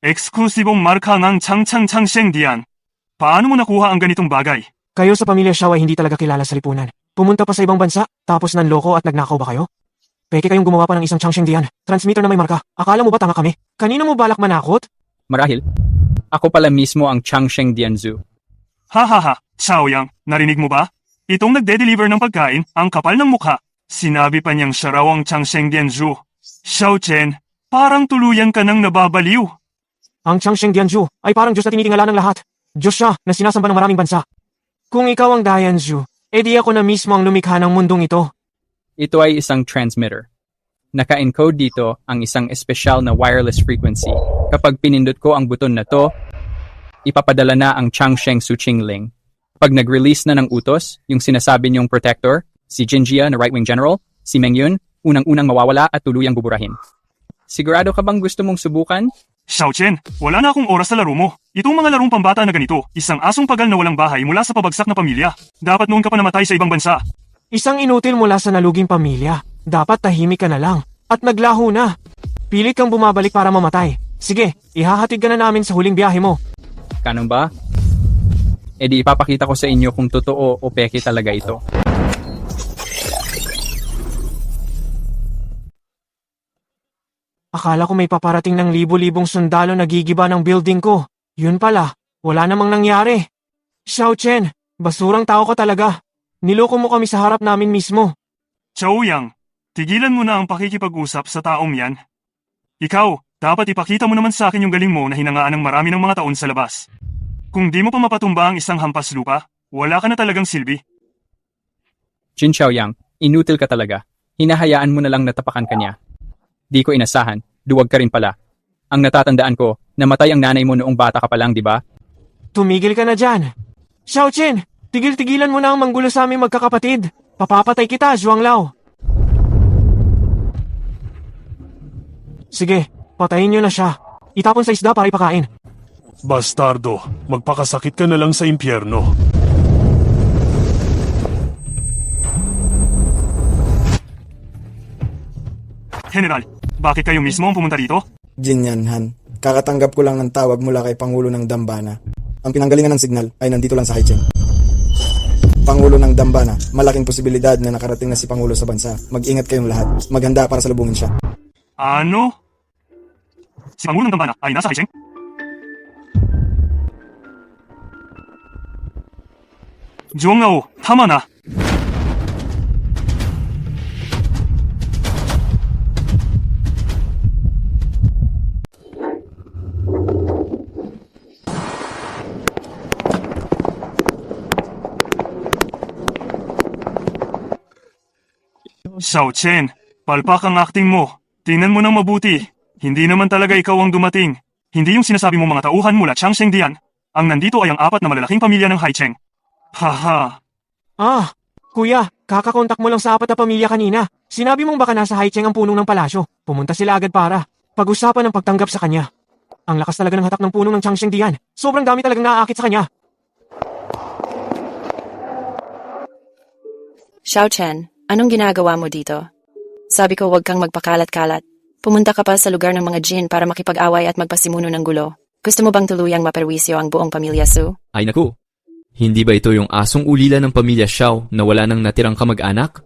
Eksklusibong marka ng Changsheng Dian. Paano mo nakuha ang ganitong bagay? Kayo sa pamilya Xiao ay hindi talaga kilala sa lipunan. Pumunta pa sa ibang bansa, tapos nanloko at nagnakaw ba kayo? Peke kayong gumawa pa ng isang Changsheng Dian, transmitter na may marka. Akala mo ba tanga kami? Kanino mo balak manakot? Marahil, ako pala mismo ang Changsheng Dianzu. Hahaha, Xiao Yang, narinig mo ba? Itong nagde-deliver ng pagkain, ang kapal ng mukha. Sinabi pa niyang siya raw ang Changsheng Dianzu. Xiao Chen, parang tuluyan ka nang nababaliw. Ang Changsheng Dianzu ay parang Diyos na tinitingala ng lahat. Diyos siya na sinasamba ng maraming bansa. Kung ikaw ang Dianzu, edi ako na mismo ang lumikha ng mundong ito. Ito ay isang transmitter. Naka-encode dito ang isang espesyal na wireless frequency. Kapag pinindot ko ang buton na to, ipapadala na ang Changsheng Suqingling. Pag nag-release na ng utos, yung sinasabi niyong protector, si Jinjia na right-wing general, si Meng Yun, unang-unang mawawala at tuluyang buburahin. Sigurado ka bang gusto mong subukan? Xiao Chen, wala na akong oras sa laro mo. Itong mga larong pambata na ganito, isang asong pagal na walang bahay mula sa pabagsak na pamilya. Dapat noon ka pa namatay sa ibang bansa. Isang inutil mula sa naluging pamilya. Dapat tahimik ka na lang. At naglaho na. Pilit kang bumabalik para mamatay. Sige, ihahatid ka na namin sa huling biyahe mo. Ganun ba? E di ipapakita ko sa inyo kung totoo o peke talaga ito. Akala ko may paparating ng libo-libong sundalo na gigiba ng building ko. Yun pala, wala namang nangyari. Xiao Chen, basurang tao ka talaga. Niloko mo kami sa harap namin mismo. Xiao Yang, tigilan mo na ang pakikipag-usap sa taong yan. Ikaw, dapat ipakita mo naman sa akin yung galing mo na hinangaan ng marami ng mga taon sa labas. Kung di mo pa mapatumba ang isang hampas lupa, wala ka na talagang silbi. Jin Xiaoyang, inutil ka talaga. Hinahayaan mo na lang natapakan ka niya. Di ko inasahan, duwag ka rin pala. Ang natatandaan ko, namatay ang nanay mo noong bata ka pa lang, di ba? Tumigil ka na dyan. Xiao Chen, tigil-tigilan mo na ang manggulo sa aming magkakapatid. Papapatay kita, Zhuang Lao. Sige, patayin niyo na siya. Itapon sa isda para ipakain. Bastardo, magpakasakit ka na lang sa impyerno. General, bakit kayo mismo ang pumunta dito? Jin yan, Han. Kakatanggap ko lang ng tawag mula kay Pangulo ng Dambana. Ang pinanggalingan ng signal ay nandito lang sa Haicheng. Pangulo ng Dambana, malaking posibilidad na nakarating na si Pangulo sa bansa. Mag-ingat kayong lahat. Maghanda para salubungin siya. Ano? Si Pangulo ng Dambana ay nasa Haicheng? Zhongao, tama na. Xiao Chen, palpak ang acting mo. Tingnan mo nang mabuti. Hindi naman talaga ikaw ang dumating. Hindi yung sinasabi mong mga tauhan mula Changsheng Dian. Ang nandito ay ang 4 na malalaking pamilya ng Haicheng. Haha. Kuya, kakakontak mo lang sa 4 na pamilya kanina. Sinabi mong baka nasa Haicheng ang punong ng palasyo. Pumunta sila agad para pag-usapan ng pagtanggap sa kanya. Ang lakas talaga ng hatak ng punong ng Changsheng Dian. Sobrang dami talagang naaakit sa kanya. Xiao Chen, anong ginagawa mo dito? Sabi ko huwag kang magpakalat-kalat. Pumunta ka pa sa lugar ng mga Jin para makipag-away at magpasimuno ng gulo. Gusto mo bang tuluyang maperwisyo ang buong pamilya Su? Ay naku, hindi ba ito yung asong ulila ng pamilya Xiao na wala nang natirang kamag-anak?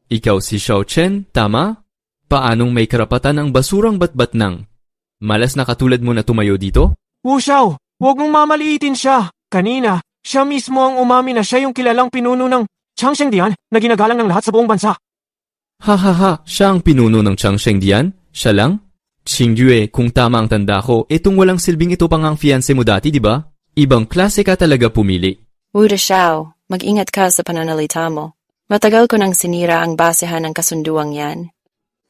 Ikaw si Xiao Chen, tama? Paanong may karapatan ang basurang batbat ng malas na katulad mo na tumayo dito? Wu Xiao, huwag mong mamaliitin siya. Kanina, siya mismo ang umami na siya yung kilalang pinuno ng Changsheng Dian na ginagalang ng lahat sa buong bansa. Siya ang pinuno ng Changsheng Dian? Siya lang? Xingyue, kung tama ang tanda ko, itong walang silbing ito pang ang fiancé mo dati, di ba? Ibang klase ka talaga pumili. Wu Xiao, mag-ingat ka sa pananalita mo. Matagal ko nang sinira ang basehan ng kasunduang yan.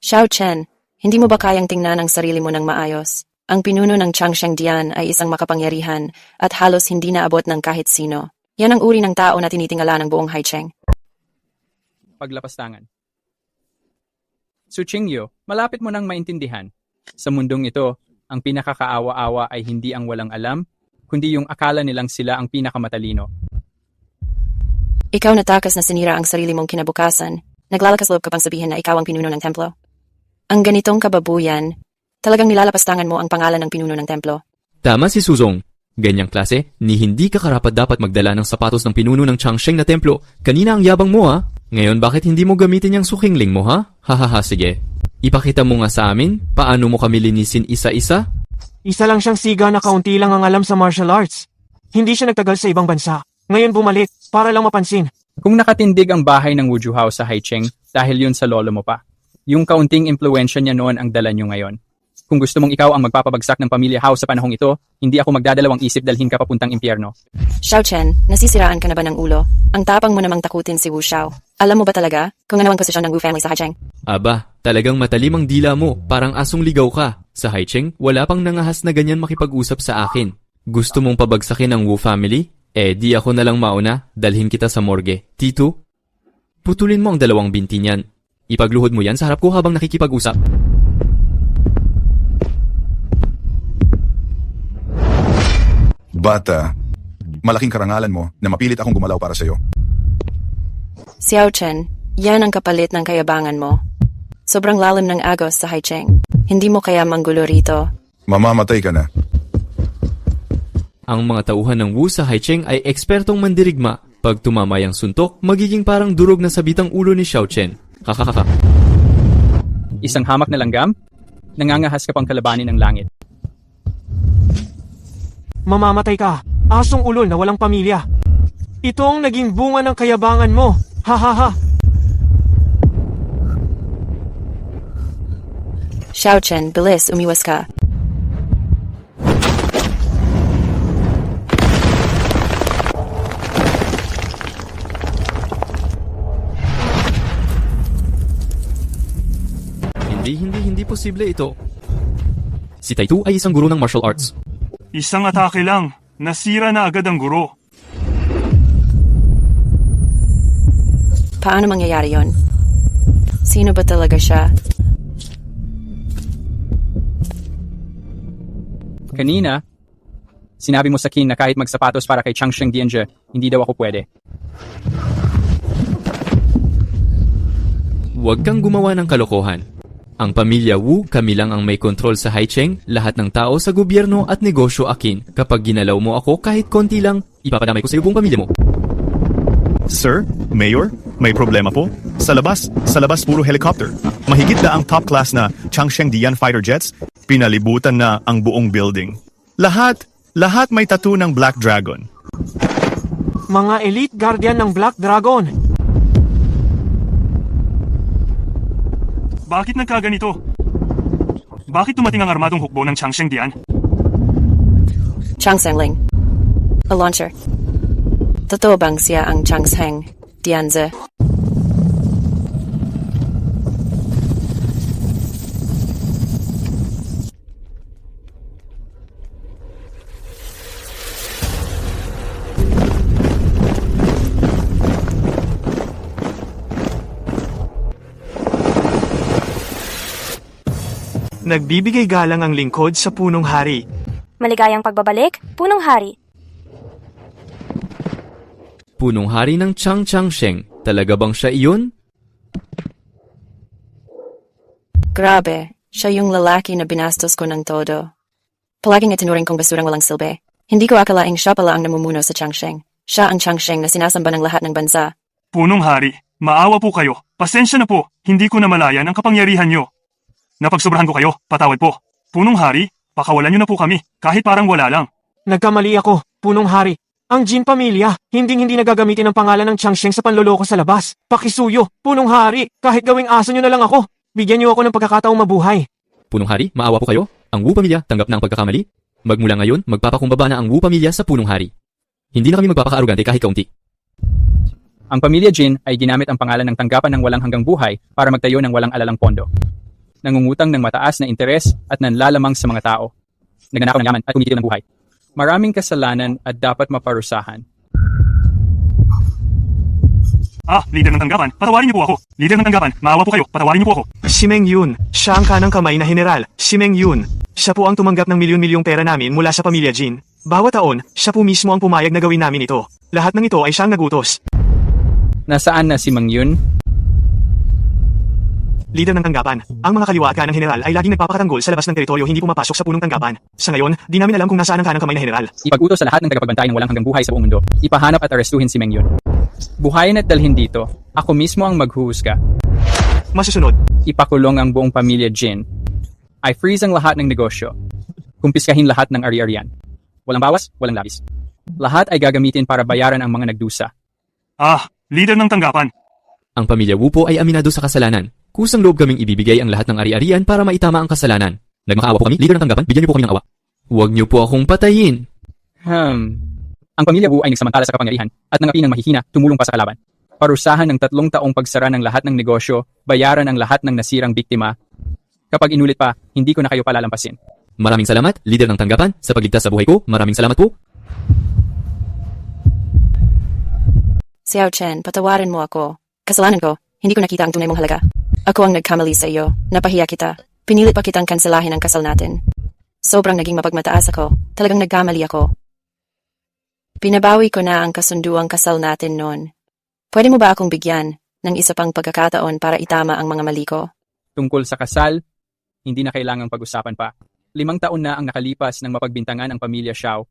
Xiao Chen, hindi mo ba kayang tingnan ang sarili mo ng maayos? Ang pinuno ng Changsheng Dian ay isang makapangyarihan at halos hindi naabot ng kahit sino. Yan ang uri ng tao na tinitingala ng buong Haicheng. Paglapastangan. Su Qingyu, malapit mo nang maintindihan. Sa mundong ito, ang pinakakaawa-awa ay hindi ang walang alam, kundi yung akala nilang sila ang pinakamatalino. Ikaw natakas na sinira ang sarili mong kinabukasan. Naglalakas loob ka pang sabihin na ikaw ang pinuno ng templo. Ang ganitong kababuyan, talagang nilalapastangan mo ang pangalan ng pinuno ng templo. Tama si Suzong. Ganyang klase, ni hindi ka karapat dapat magdala ng sapatos ng pinuno ng Changsheng na templo. Kanina ang yabang mo ha. Ngayon bakit hindi mo gamitin yung sukingling mo ha? Sige. Ipakita mo nga sa amin, paano mo kami linisin isa-isa? Isa lang siyang siga na kaunti lang ang alam sa martial arts. Hindi siya nagtagal sa ibang bansa. Ngayon bumalik, para lang mapansin. Kung nakatindig ang bahay ng Wuju House sa Haicheng, dahil yun sa lolo mo pa. Yung kaunting impluensya niya noon ang dala niyo ngayon. Kung gusto mong ikaw ang magpapabagsak ng pamilya House sa panahong ito, hindi ako magdadalawang isip dalhin ka papuntang impyerno. Xiao Chen, nasisiraan ka na ba ng ulo? Ang tapang mo namang takutin si Wu Xiao. Alam mo ba talaga kung ano ang posisyon ng Wu family sa Haicheng? Aba, talagang matalim ang dila mo, parang asong ligaw ka. Sa Haicheng, wala pang nangahas na ganyan makipag-usap sa akin. Gusto mong pabagsakin ang Wu family? Di ako na lang mauna, dalhin kita sa morgue. Tito, putulin mo ang 2 binti niyan. Ipagluhod mo yan sa harap ko habang nakikipag-usap. Bata, malaking karangalan mo na mapilit akong gumalaw para sa'yo. Xiao Chen, yan ang kapalit ng kayabangan mo. Sobrang lalim ng agos sa Haicheng. Hindi mo kaya manggulo rito. Mamamatay ka na. Ang mga tauhan ng Wu sa Haicheng ay ekspertong mandirigma. Pag tumamay ang suntok, magiging parang durog na sabitang ulo ni Xiao Chen. Kakakaka. Isang hamak na langgam? Nangangahas ka pang kalabanin ng langit. Mamamatay ka, asong ulol na walang pamilya. Ito ang naging bunga ng kayabangan mo. Xiao Chen, bilis, umiwas ka. Hindi posible ito. Si Taitu ay isang guro ng martial arts. Isang atake lang. Nasira na agad ang guro. Paano mangyayari yon? Sino ba talaga siya? Kanina, sinabi mo sa King na kahit magsapatos para kay Changsheng Dianje, hindi daw ako pwede. Huwag kang gumawa ng kalokohan. Ang pamilya Wu, kami lang ang may kontrol sa Haicheng, lahat ng tao sa gobyerno at negosyo akin. Kapag ginalaw mo ako kahit konti lang, ipapadamay ko sa iyo buong pamilya mo. Sir, Mayor, may problema po? Sa labas puro helicopter. Mahigit na ang top class na Changsheng Dian fighter jets, pinalibutan na ang buong building. Lahat may tattoo ng Black Dragon. Mga elite guardian ng Black Dragon. Bakit nagkaganito? Bakit tumating ang armadong hukbo ng Changsheng Dian? Changsheng. A launcher. Totoo bang siya ang Changsheng Dianze? Nagbibigay galang ang lingkod sa punong hari. Maligayang pagbabalik, punong hari. Punong hari ng Changsheng. Talaga bang siya iyon? Grabe, siya yung lalaki na binastos ko ng todo. Palaging itinuring kong basurang walang silbi. Hindi ko akalaing siya pala ang namumuno sa Changsheng. Siya ang Changsheng na sinasamba ng lahat ng bansa. Punong hari, maawa po kayo. Pasensya na po, hindi ko namalayan ang kapangyarihan nyo. Napagsobrahan ko kayo, patawad po. Punong hari, pakawalan nyo na po kami, kahit parang wala lang. Nagkamali ako, punong hari. Ang Jin pamilya, hindi nagagamitin ang pangalan ng Changsheng sa panloloko sa labas. Pakisuyo, punong hari, kahit gawing aso nyo na lang ako. Bigyan nyo ako ng pagkakataong mabuhay. Punong hari, maawa po kayo. Ang Wu pamilya tanggap na ang pagkakamali. Magmula ngayon, magpapakumbaba na ang Wu pamilya sa punong hari. Hindi na kami magpapakaarugante kahit kaunti. Ang pamilya Jin ay ginamit ang pangalan ng tanggapan ng walang hanggang buhay para magtayo ng walang alalang pondo. Nangungutang ng mataas na interes at nanlalamang sa mga tao. Nagnanakaw ng yaman at kumikita ng buhay. Maraming kasalanan at dapat maparusahan. Leader ng tanggapan, patawarin niyo po ako. Leader ng tanggapan, maawa po kayo, patawarin niyo po ako. Si Meng Yun, siya ang kanang kamay na general. Si Meng Yun, siya po ang tumanggap ng milyon-milyong pera namin mula sa pamilya Jin. Bawat taon, siya po mismo ang pumayag na gawin namin ito. Lahat ng ito ay siyang nagutos. Nasaan na si Meng Yun? Leader ng tanggapan, ang mga kaliwa at kanang general ay laging nagpapakatanggol sa labas ng teritoryo hindi pumapasok sa punong tanggapan. Sa ngayon, di namin alam kung nasaan ang kanang kamay na general. Ipag-utos sa lahat ng tagapagbantay ng walang hanggang buhay sa buong mundo. Ipahanap at arestuhin si Meng Yun. Buhayin at dalhin dito. Ako mismo ang maghuhusga. Masusunod. Ipakulong ang buong pamilya Jin. I freeze ang lahat ng negosyo. Kumpiskahin lahat ng ari-arian. Walang bawas, walang labis. Lahat ay gagamitin para bayaran ang mga nagdusa. Leader ng tanggapan. Ang pamilya Wu po ay aminado sa kasalanan. Kusang loob kaming ibibigay ang lahat ng ari-arian para maitama ang kasalanan. Nagmakaawa po kami, leader ng tanggapan, bigyan niyo po kami ng awa. Huwag niyo po akong patayin. Ang pamilya Wu ay nagsamantala sa kapangyarihan at nangapi ng mahihina, tumulong pa sa kalaban. Parusahan ng 3 taong pagsara ng lahat ng negosyo, bayaran ang lahat ng nasirang biktima. Kapag inulit pa, hindi ko na kayo palalampasin. Maraming salamat, leader ng tanggapan, sa pagligtas sa buhay ko. Maraming salamat po. Xiao Chen, patawarin mo ako. Kasalanan ko, hindi ko nakita ang tunay mong halaga. Ako ang nagkamali sa iyo, napahiya kita. Pinilit pa kitang kanselahin ang kasal natin. Sobrang naging mapagmataas ako, talagang nagkamali ako. Pinabawi ko na ang kasunduang kasal natin noon. Pwede mo ba akong bigyan ng isa pang pagkakataon para itama ang mga mali ko? Tungkol sa kasal, hindi na kailangang pag-usapan pa. 5 taon na ang nakalipas ng mapagbintangan ang pamilya Xiao.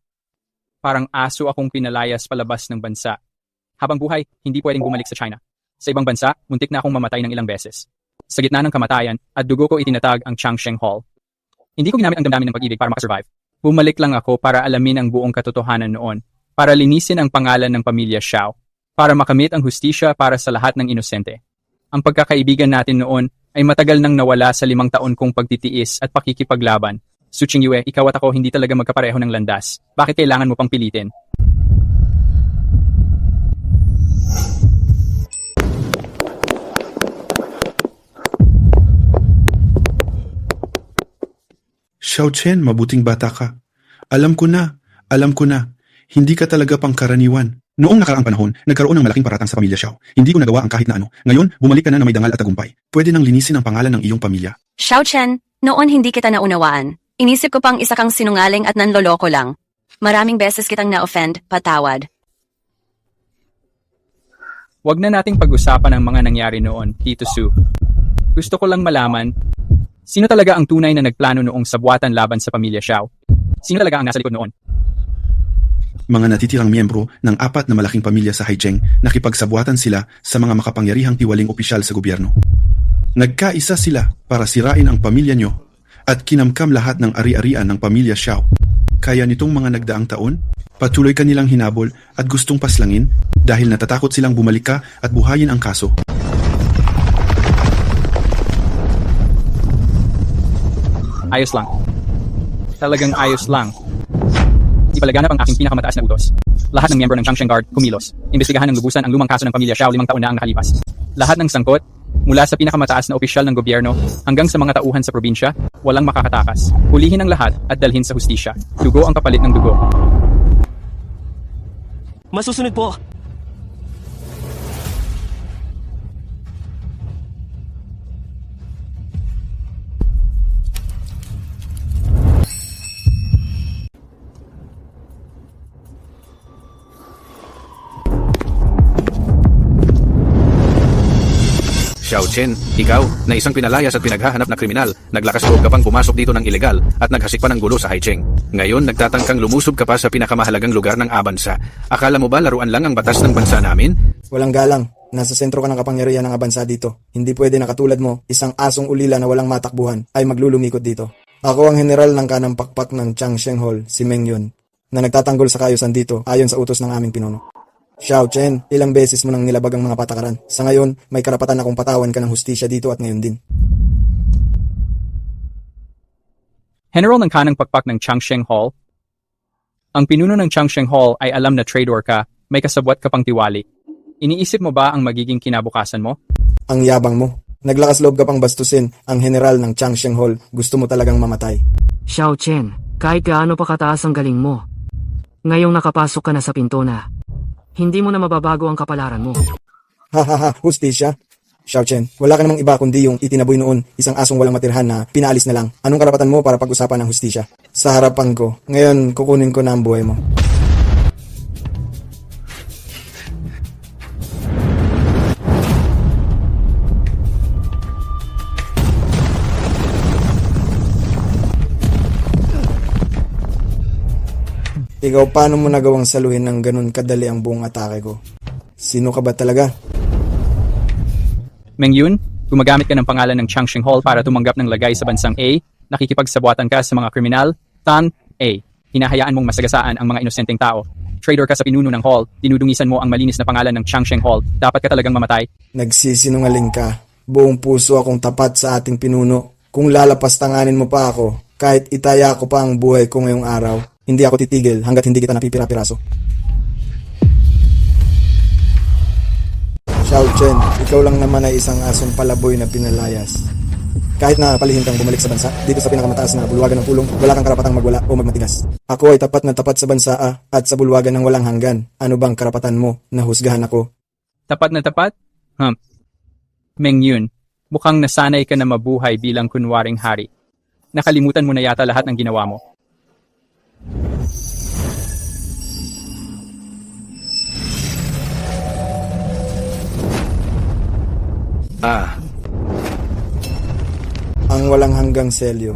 Parang aso akong pinalayas palabas ng bansa. Habang buhay, hindi pwedeng bumalik sa China. Sa ibang bansa, muntik na akong mamatay ng ilang beses. Sa gitna ng kamatayan, at dugo ko itinatag ang Changsheng Hall. Hindi ko ginamit ang damdamin ng pag-ibig para makasurvive. Bumalik lang ako para alamin ang buong katotohanan noon. Para linisin ang pangalan ng pamilya Xiao. Para makamit ang hustisya para sa lahat ng inosente. Ang pagkakaibigan natin noon ay matagal nang nawala sa 5 taon kong pagtitiis at pakikipaglaban. Su Qingyue, ikaw at ako hindi talaga magkapareho ng landas. Bakit kailangan mo pang pilitin? Xiao Chen, mabuting bata ka. Alam ko na. Hindi ka talaga pangkaraniwan. Noong nakaraang panahon, nagkaroon ng malaking paratang sa pamilya Xiao. Hindi ko nagawa ang kahit na ano. Ngayon, bumalik ka na may dangal at tagumpay. Pwede nang linisin ang pangalan ng iyong pamilya. Xiao Chen, noon hindi kita naunawaan. Inisip ko pang isa kang sinungaling at nanloloko lang. Maraming beses kitang na-offend, patawad. Huwag na nating pag-usapan ang mga nangyari noon, Tito Su. Gusto ko lang malaman, sino talaga ang tunay na nagplano noong sabuatan laban sa pamilya Xiao? Sino talaga ang nasa likod noon? Mga natitirang miyembro ng 4 na malaking pamilya sa Haicheng, nakipagsabuatan sila sa mga makapangyarihang tiwaling opisyal sa gobyerno. Nagkaisa sila para sirain ang pamilya nyo at kinamkam lahat ng ari-arian ng pamilya Xiao. Kaya nitong mga nagdaang taon, patuloy kanilang hinabol at gustong paslangin dahil natatakot silang bumalik ka at buhayin ang kaso. Ayos lang. Talagang ayos lang. Ipalaganap ang aking pinakamataas na utos. Lahat ng miyembro ng Changsheng Guard kumilos. Imbestigahan ng lubusan ang lumang kaso ng pamilya Xiao 5 taon na ang nakalipas. Lahat ng sangkot, mula sa pinakamataas na opisyal ng gobyerno hanggang sa mga tauhan sa probinsya, walang makakatakas. Hulihin ang lahat at dalhin sa hustisya. Dugo ang kapalit ng dugo. Masusunod po. Xiao Chen, ikaw, na isang pinalayas at pinaghahanap na kriminal, naglakas loob ka pang pumasok dito ng ilegal at naghasik pa ng gulo sa Haicheng. Ngayon, nagtatangkang lumusob ka pa sa pinakamahalagang lugar ng Abansa. Akala mo ba laruan lang ang batas ng bansa namin? Walang galang. Nasa sentro ka ng kapangyarihan ng abansa dito. Hindi pwede na katulad mo, isang asong ulila na walang matakbuhan, ay maglulumikot dito. Ako ang general ng kanang pakpak ng Changsheng Hall, si Meng Yun, na nagtatanggol sa kayusan dito ayon sa utos ng aming pinuno. Xiao Chen, ilang beses mo nang nilabag ang mga patakaran. Sa ngayon, may karapatan akong patawan ka ng hustisya dito at ngayon din. General ng kanang pakpak ng Changsheng Hall. Ang pinuno ng Changsheng Hall ay alam na traitor ka, may kasabwat ka pang tiwali. Iniisip mo ba ang magiging kinabukasan mo? Ang yabang mo. Naglakas loob ka pang bastusin ang general ng Changsheng Hall. Gusto mo talagang mamatay. Xiao Chen, kahit gaano pa kataas ang galing mo, ngayong nakapasok ka na sa pinto na, hindi mo na mababago ang kapalaran mo. Ha, hustisya? Xiao Chen, wala ka namang iba kundi yung itinaboy noon, isang asong walang matirhan na pinaalis na lang. Anong karapatan mo para pag-usapan ng hustisya? Sa harapan ko. Ngayon, kukunin ko na ang buhay mo. Ikaw, paano mo nagawang saluhin ng ganun kadali ang buong atake ko? Sino ka ba talaga? Meng Yun, gumagamit ka ng pangalan ng Changsheng Hall para tumanggap ng lagay sa bansang A, nakikipagsabuatan ka sa mga kriminal, Tan, A. Hinahayaan mong masagasaan ang mga inosenteng tao. Traitor ka sa pinuno ng Hall, dinudungisan mo ang malinis na pangalan ng Changsheng Hall, dapat ka talagang mamatay. Nagsisinungaling ka. Buong puso akong tapat sa ating pinuno. Kung lalapastanganin mo pa ako, kahit itaya ko pa ang buhay ko ngayong araw, hindi ako titigil hanggat hindi kita napipira-piraso. Xiao Chen, ikaw lang naman ay isang asong palaboy na pinalayas. Kahit na palihim kang bumalik sa bansa, dito sa pinakamataas na bulwagan ng pulong, wala kang karapatang magwala o magmatigas. Ako ay tapat na tapat sa bansa at sa bulwagan ng walang hanggan. Ano bang karapatan mo na husgahan ako? Tapat na tapat? Meng Yun, mukhang nasanay ka na mabuhay bilang kunwaring hari. Nakalimutan mo na yata lahat ng ginawa mo. Ang walang hanggang selyo.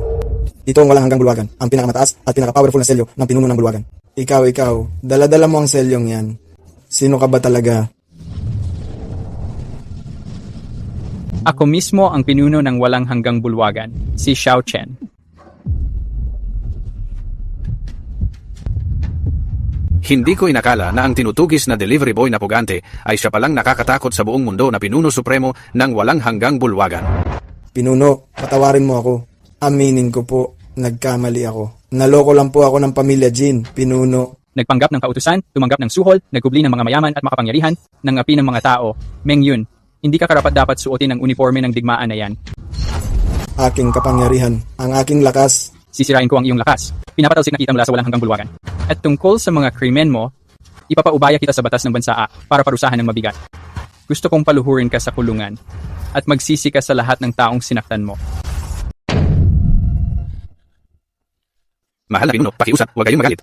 Ito ang walang hanggang bulwagan, ang pinakamataas at pinaka-powerful na selyo ng pinuno ng bulwagan. Ikaw, dala-dala mo ang selyong yan. Sino ka ba talaga? Ako mismo ang pinuno ng walang hanggang bulwagan, si Xiao Chen. Hindi ko inakala na ang tinutugis na delivery boy na pugante ay siya palang nakakatakot sa buong mundo na pinuno supremo ng walang hanggang bulwagan. Pinuno, patawarin mo ako. Aminin ko po, nagkamali ako. Naloko lang po ako ng pamilya Jin, pinuno. Nagpanggap ng kautusan, tumanggap ng suhol, nagkubli ng mga mayaman at makapangyarihan, nangapi ng mga tao. Meng Yun, hindi ka karapat-dapat suotin ang uniforme ng digmaan na yan. Aking kapangyarihan, ang aking lakas. Sisirain ko ang iyong lakas. Pinapatalsik na kita mula sa walang hanggang bulwagan. At tungkol sa mga krimen mo, ipapaubaya kita sa batas ng bansa para parusahan ng mabigat. Gusto kong paluhurin ka sa kulungan at magsisi ka sa lahat ng taong sinaktan mo. Mahal na pinuno, pakiusap, huwag kayong magalit.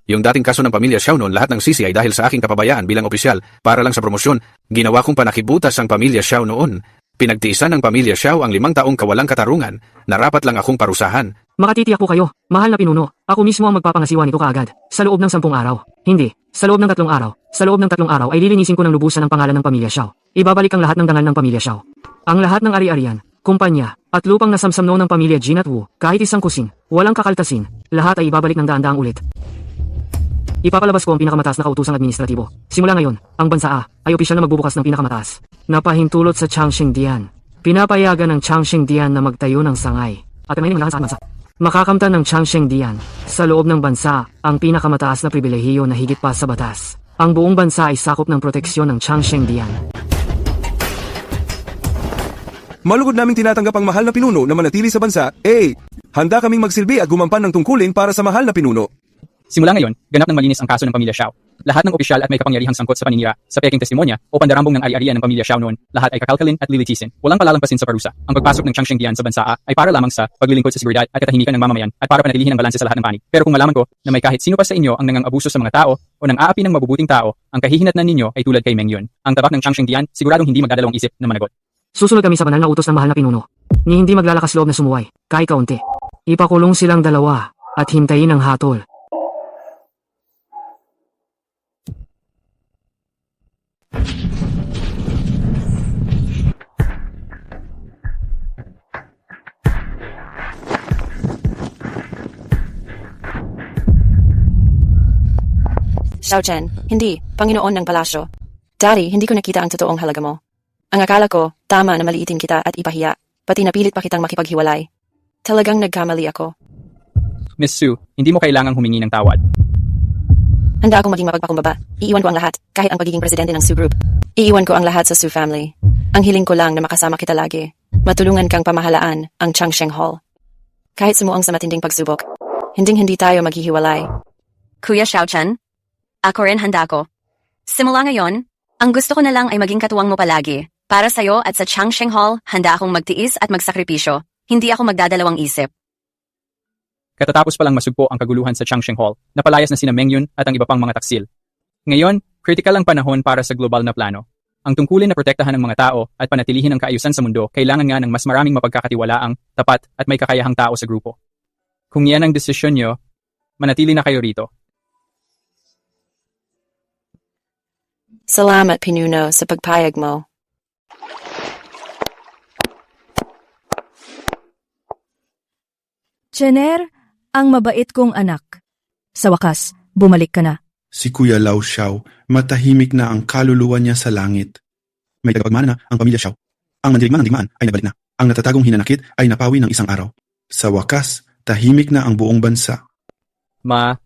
Yung dating kaso ng pamilya Xiao noon, lahat ng sisi ay dahil sa aking kapabayaan bilang opisyal para lang sa promosyon. Ginawa kong panakibutas ang pamilya Xiao noon. Pinagtiisan ng pamilya Xiao ang 5 taong kawalang katarungan, narapat lang akong parusahan. Makatitiyak po kayo, mahal na pinuno. Ako mismo ang magpapangasiwa nito kaagad. Sa loob ng 10 araw. Hindi, sa loob ng 3 araw. Sa loob ng 3 araw ay lilinisin ko ng lubusan ang pangalan ng pamilya Xiao. Ibabalik ang lahat ng dangal ng pamilya Xiao. Ang lahat ng ari-arian, kumpanya, at lupang nasamsamno ng pamilya Jin at Wu, kahit isang kusing, walang kakaltasin, lahat ay ibabalik ng daan-daang ulit. Ipapalabas ko ang pinakamataas na kautosang administratibo. Simula ngayon, ang bansa A ay opisyal na magbubukas ng pinakamataas. Napahintulot sa Changsheng Dian. Pinapayagan ng Changsheng Dian na magtayo ng sangay at ang lahat sa bansa. Makakamtan ng Changsheng Dian sa loob ng bansa ang pinakamataas na pribilehiyo na higit pa sa batas. Ang buong bansa ay sakop ng proteksyon ng Changsheng Dian. Malugod naming tinatanggap ang mahal na pinuno na manatili sa bansa. Handa kaming magsilbi at gumampan ng tungkulin para sa mahal na pinuno. Simula ngayon, ganap ng malinis ang kaso ng pamilya Xiao. Lahat ng opisyal at may kapangyarihang sangkot sa paninira, sa peking testimonya o pandarambong ng ari-arian ng pamilya Xiao noon, lahat ay kakalkalin at lilitisin. Walang palalampasin sa parusa. Ang pagpasok ng Changsheng Dian sa bansa A ay para lamang sa paglilingkod sa seguridad at katahimikan ng mamamayan at para panatilihin ang balanse sa lahat ng panig. Pero kung malaman ko na may kahit sino pa sa inyo ang nangang-abuso sa mga tao o nang aapi ng mabubuting tao, ang kahihinatnan ninyo ay tulad kay Meng Yun. Ang tabak ng Changsheng Dian siguradong hindi magdadalawang isip na managot. Susunod kami sa banal na utos ng mahal na pinuno. Ni hindi maglalakas loob na sumuway, kahit kaunti. Ipakulong silang dalawa at hintayin ang hatol. Xiao Chen, hindi, Panginoon ng Palasyo. Daddy, hindi ko nakita ang totoong halaga mo. Ang akala ko, tama na maliitin kita at ipahiya, pati napilit pa kitang makipaghiwalay. Talagang nagkamali ako. Miss Su, hindi mo kailangang humingi ng tawad. Handa akong maging mapagpakumbaba. Iiwan ko ang lahat, kahit ang pagiging presidente ng Su Group. Iiwan ko ang lahat sa Su family. Ang hiling ko lang na makasama kita lagi. Matulungan kang pamahalaan ang Changsheng Hall. Kahit sumuang sa matinding pagsubok, hindi tayo maghihiwalay. Kuya Xiao Chen, ako rin handa ko. Simula ngayon, ang gusto ko na lang ay maging katuwang mo palagi. Para sa'yo at sa Changsheng Hall, handa akong magtiis at magsakripisyo. Hindi ako magdadalawang isip. Katatapos palang masugpo ang kaguluhan sa Changsheng Hall, napalayas na sina Meng Yun at ang iba pang mga taksil. Ngayon, critical ang panahon para sa global na plano. Ang tungkulin na protektahan ng mga tao at panatilihin ang kaayusan sa mundo kailangan nga ng mas maraming mapagkakatiwalaang, tapat at may kakayahang tao sa grupo. Kung yan ang desisyon nyo, manatili na kayo rito. Salamat, Pinuno, sa pagpayag mo. Jenner, ang mabait kong anak. Sa wakas, bumalik ka na. Si Kuya Lao Xiao, matahimik na ang kaluluwa niya sa langit. May tagapagmana na ang pamilya Xiao. Ang mandirigman ng digmaan ay nabalik na. Ang natatagong hinanakit ay napawi ng isang araw. Sa wakas, tahimik na ang buong bansa. Ma,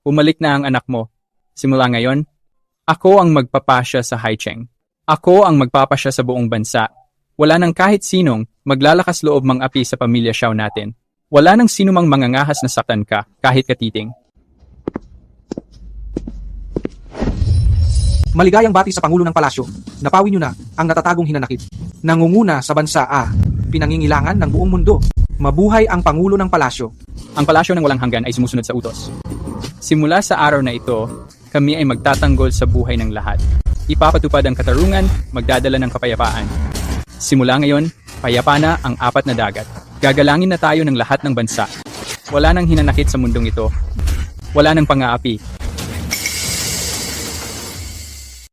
bumalik na ang anak mo. Simula ngayon, ako ang magpapasya sa Haicheng. Ako ang magpapasya sa buong bansa. Wala nang kahit sinong maglalakas loob mang api sa pamilya Xiao natin. Wala nang sino mang mangangahas na saktan ka kahit katiting. Maligayang bati sa Pangulo ng Palasyo. Napawi niyo na ang natatagong hinanakit. Nangunguna sa bansa A, pinangingilangan ng buong mundo. Mabuhay ang Pangulo ng Palasyo. Ang palasyo ng walang hanggan ay sumusunod sa utos. Simula sa araw na ito, kami ay magtatanggol sa buhay ng lahat. Ipapatupad ang katarungan, magdadala ng kapayapaan. Simula ngayon, payapa na ang 4 na dagat. Gagalangin na tayo ng lahat ng bansa. Wala nang hinanakit sa mundong ito. Wala nang pang-aapi.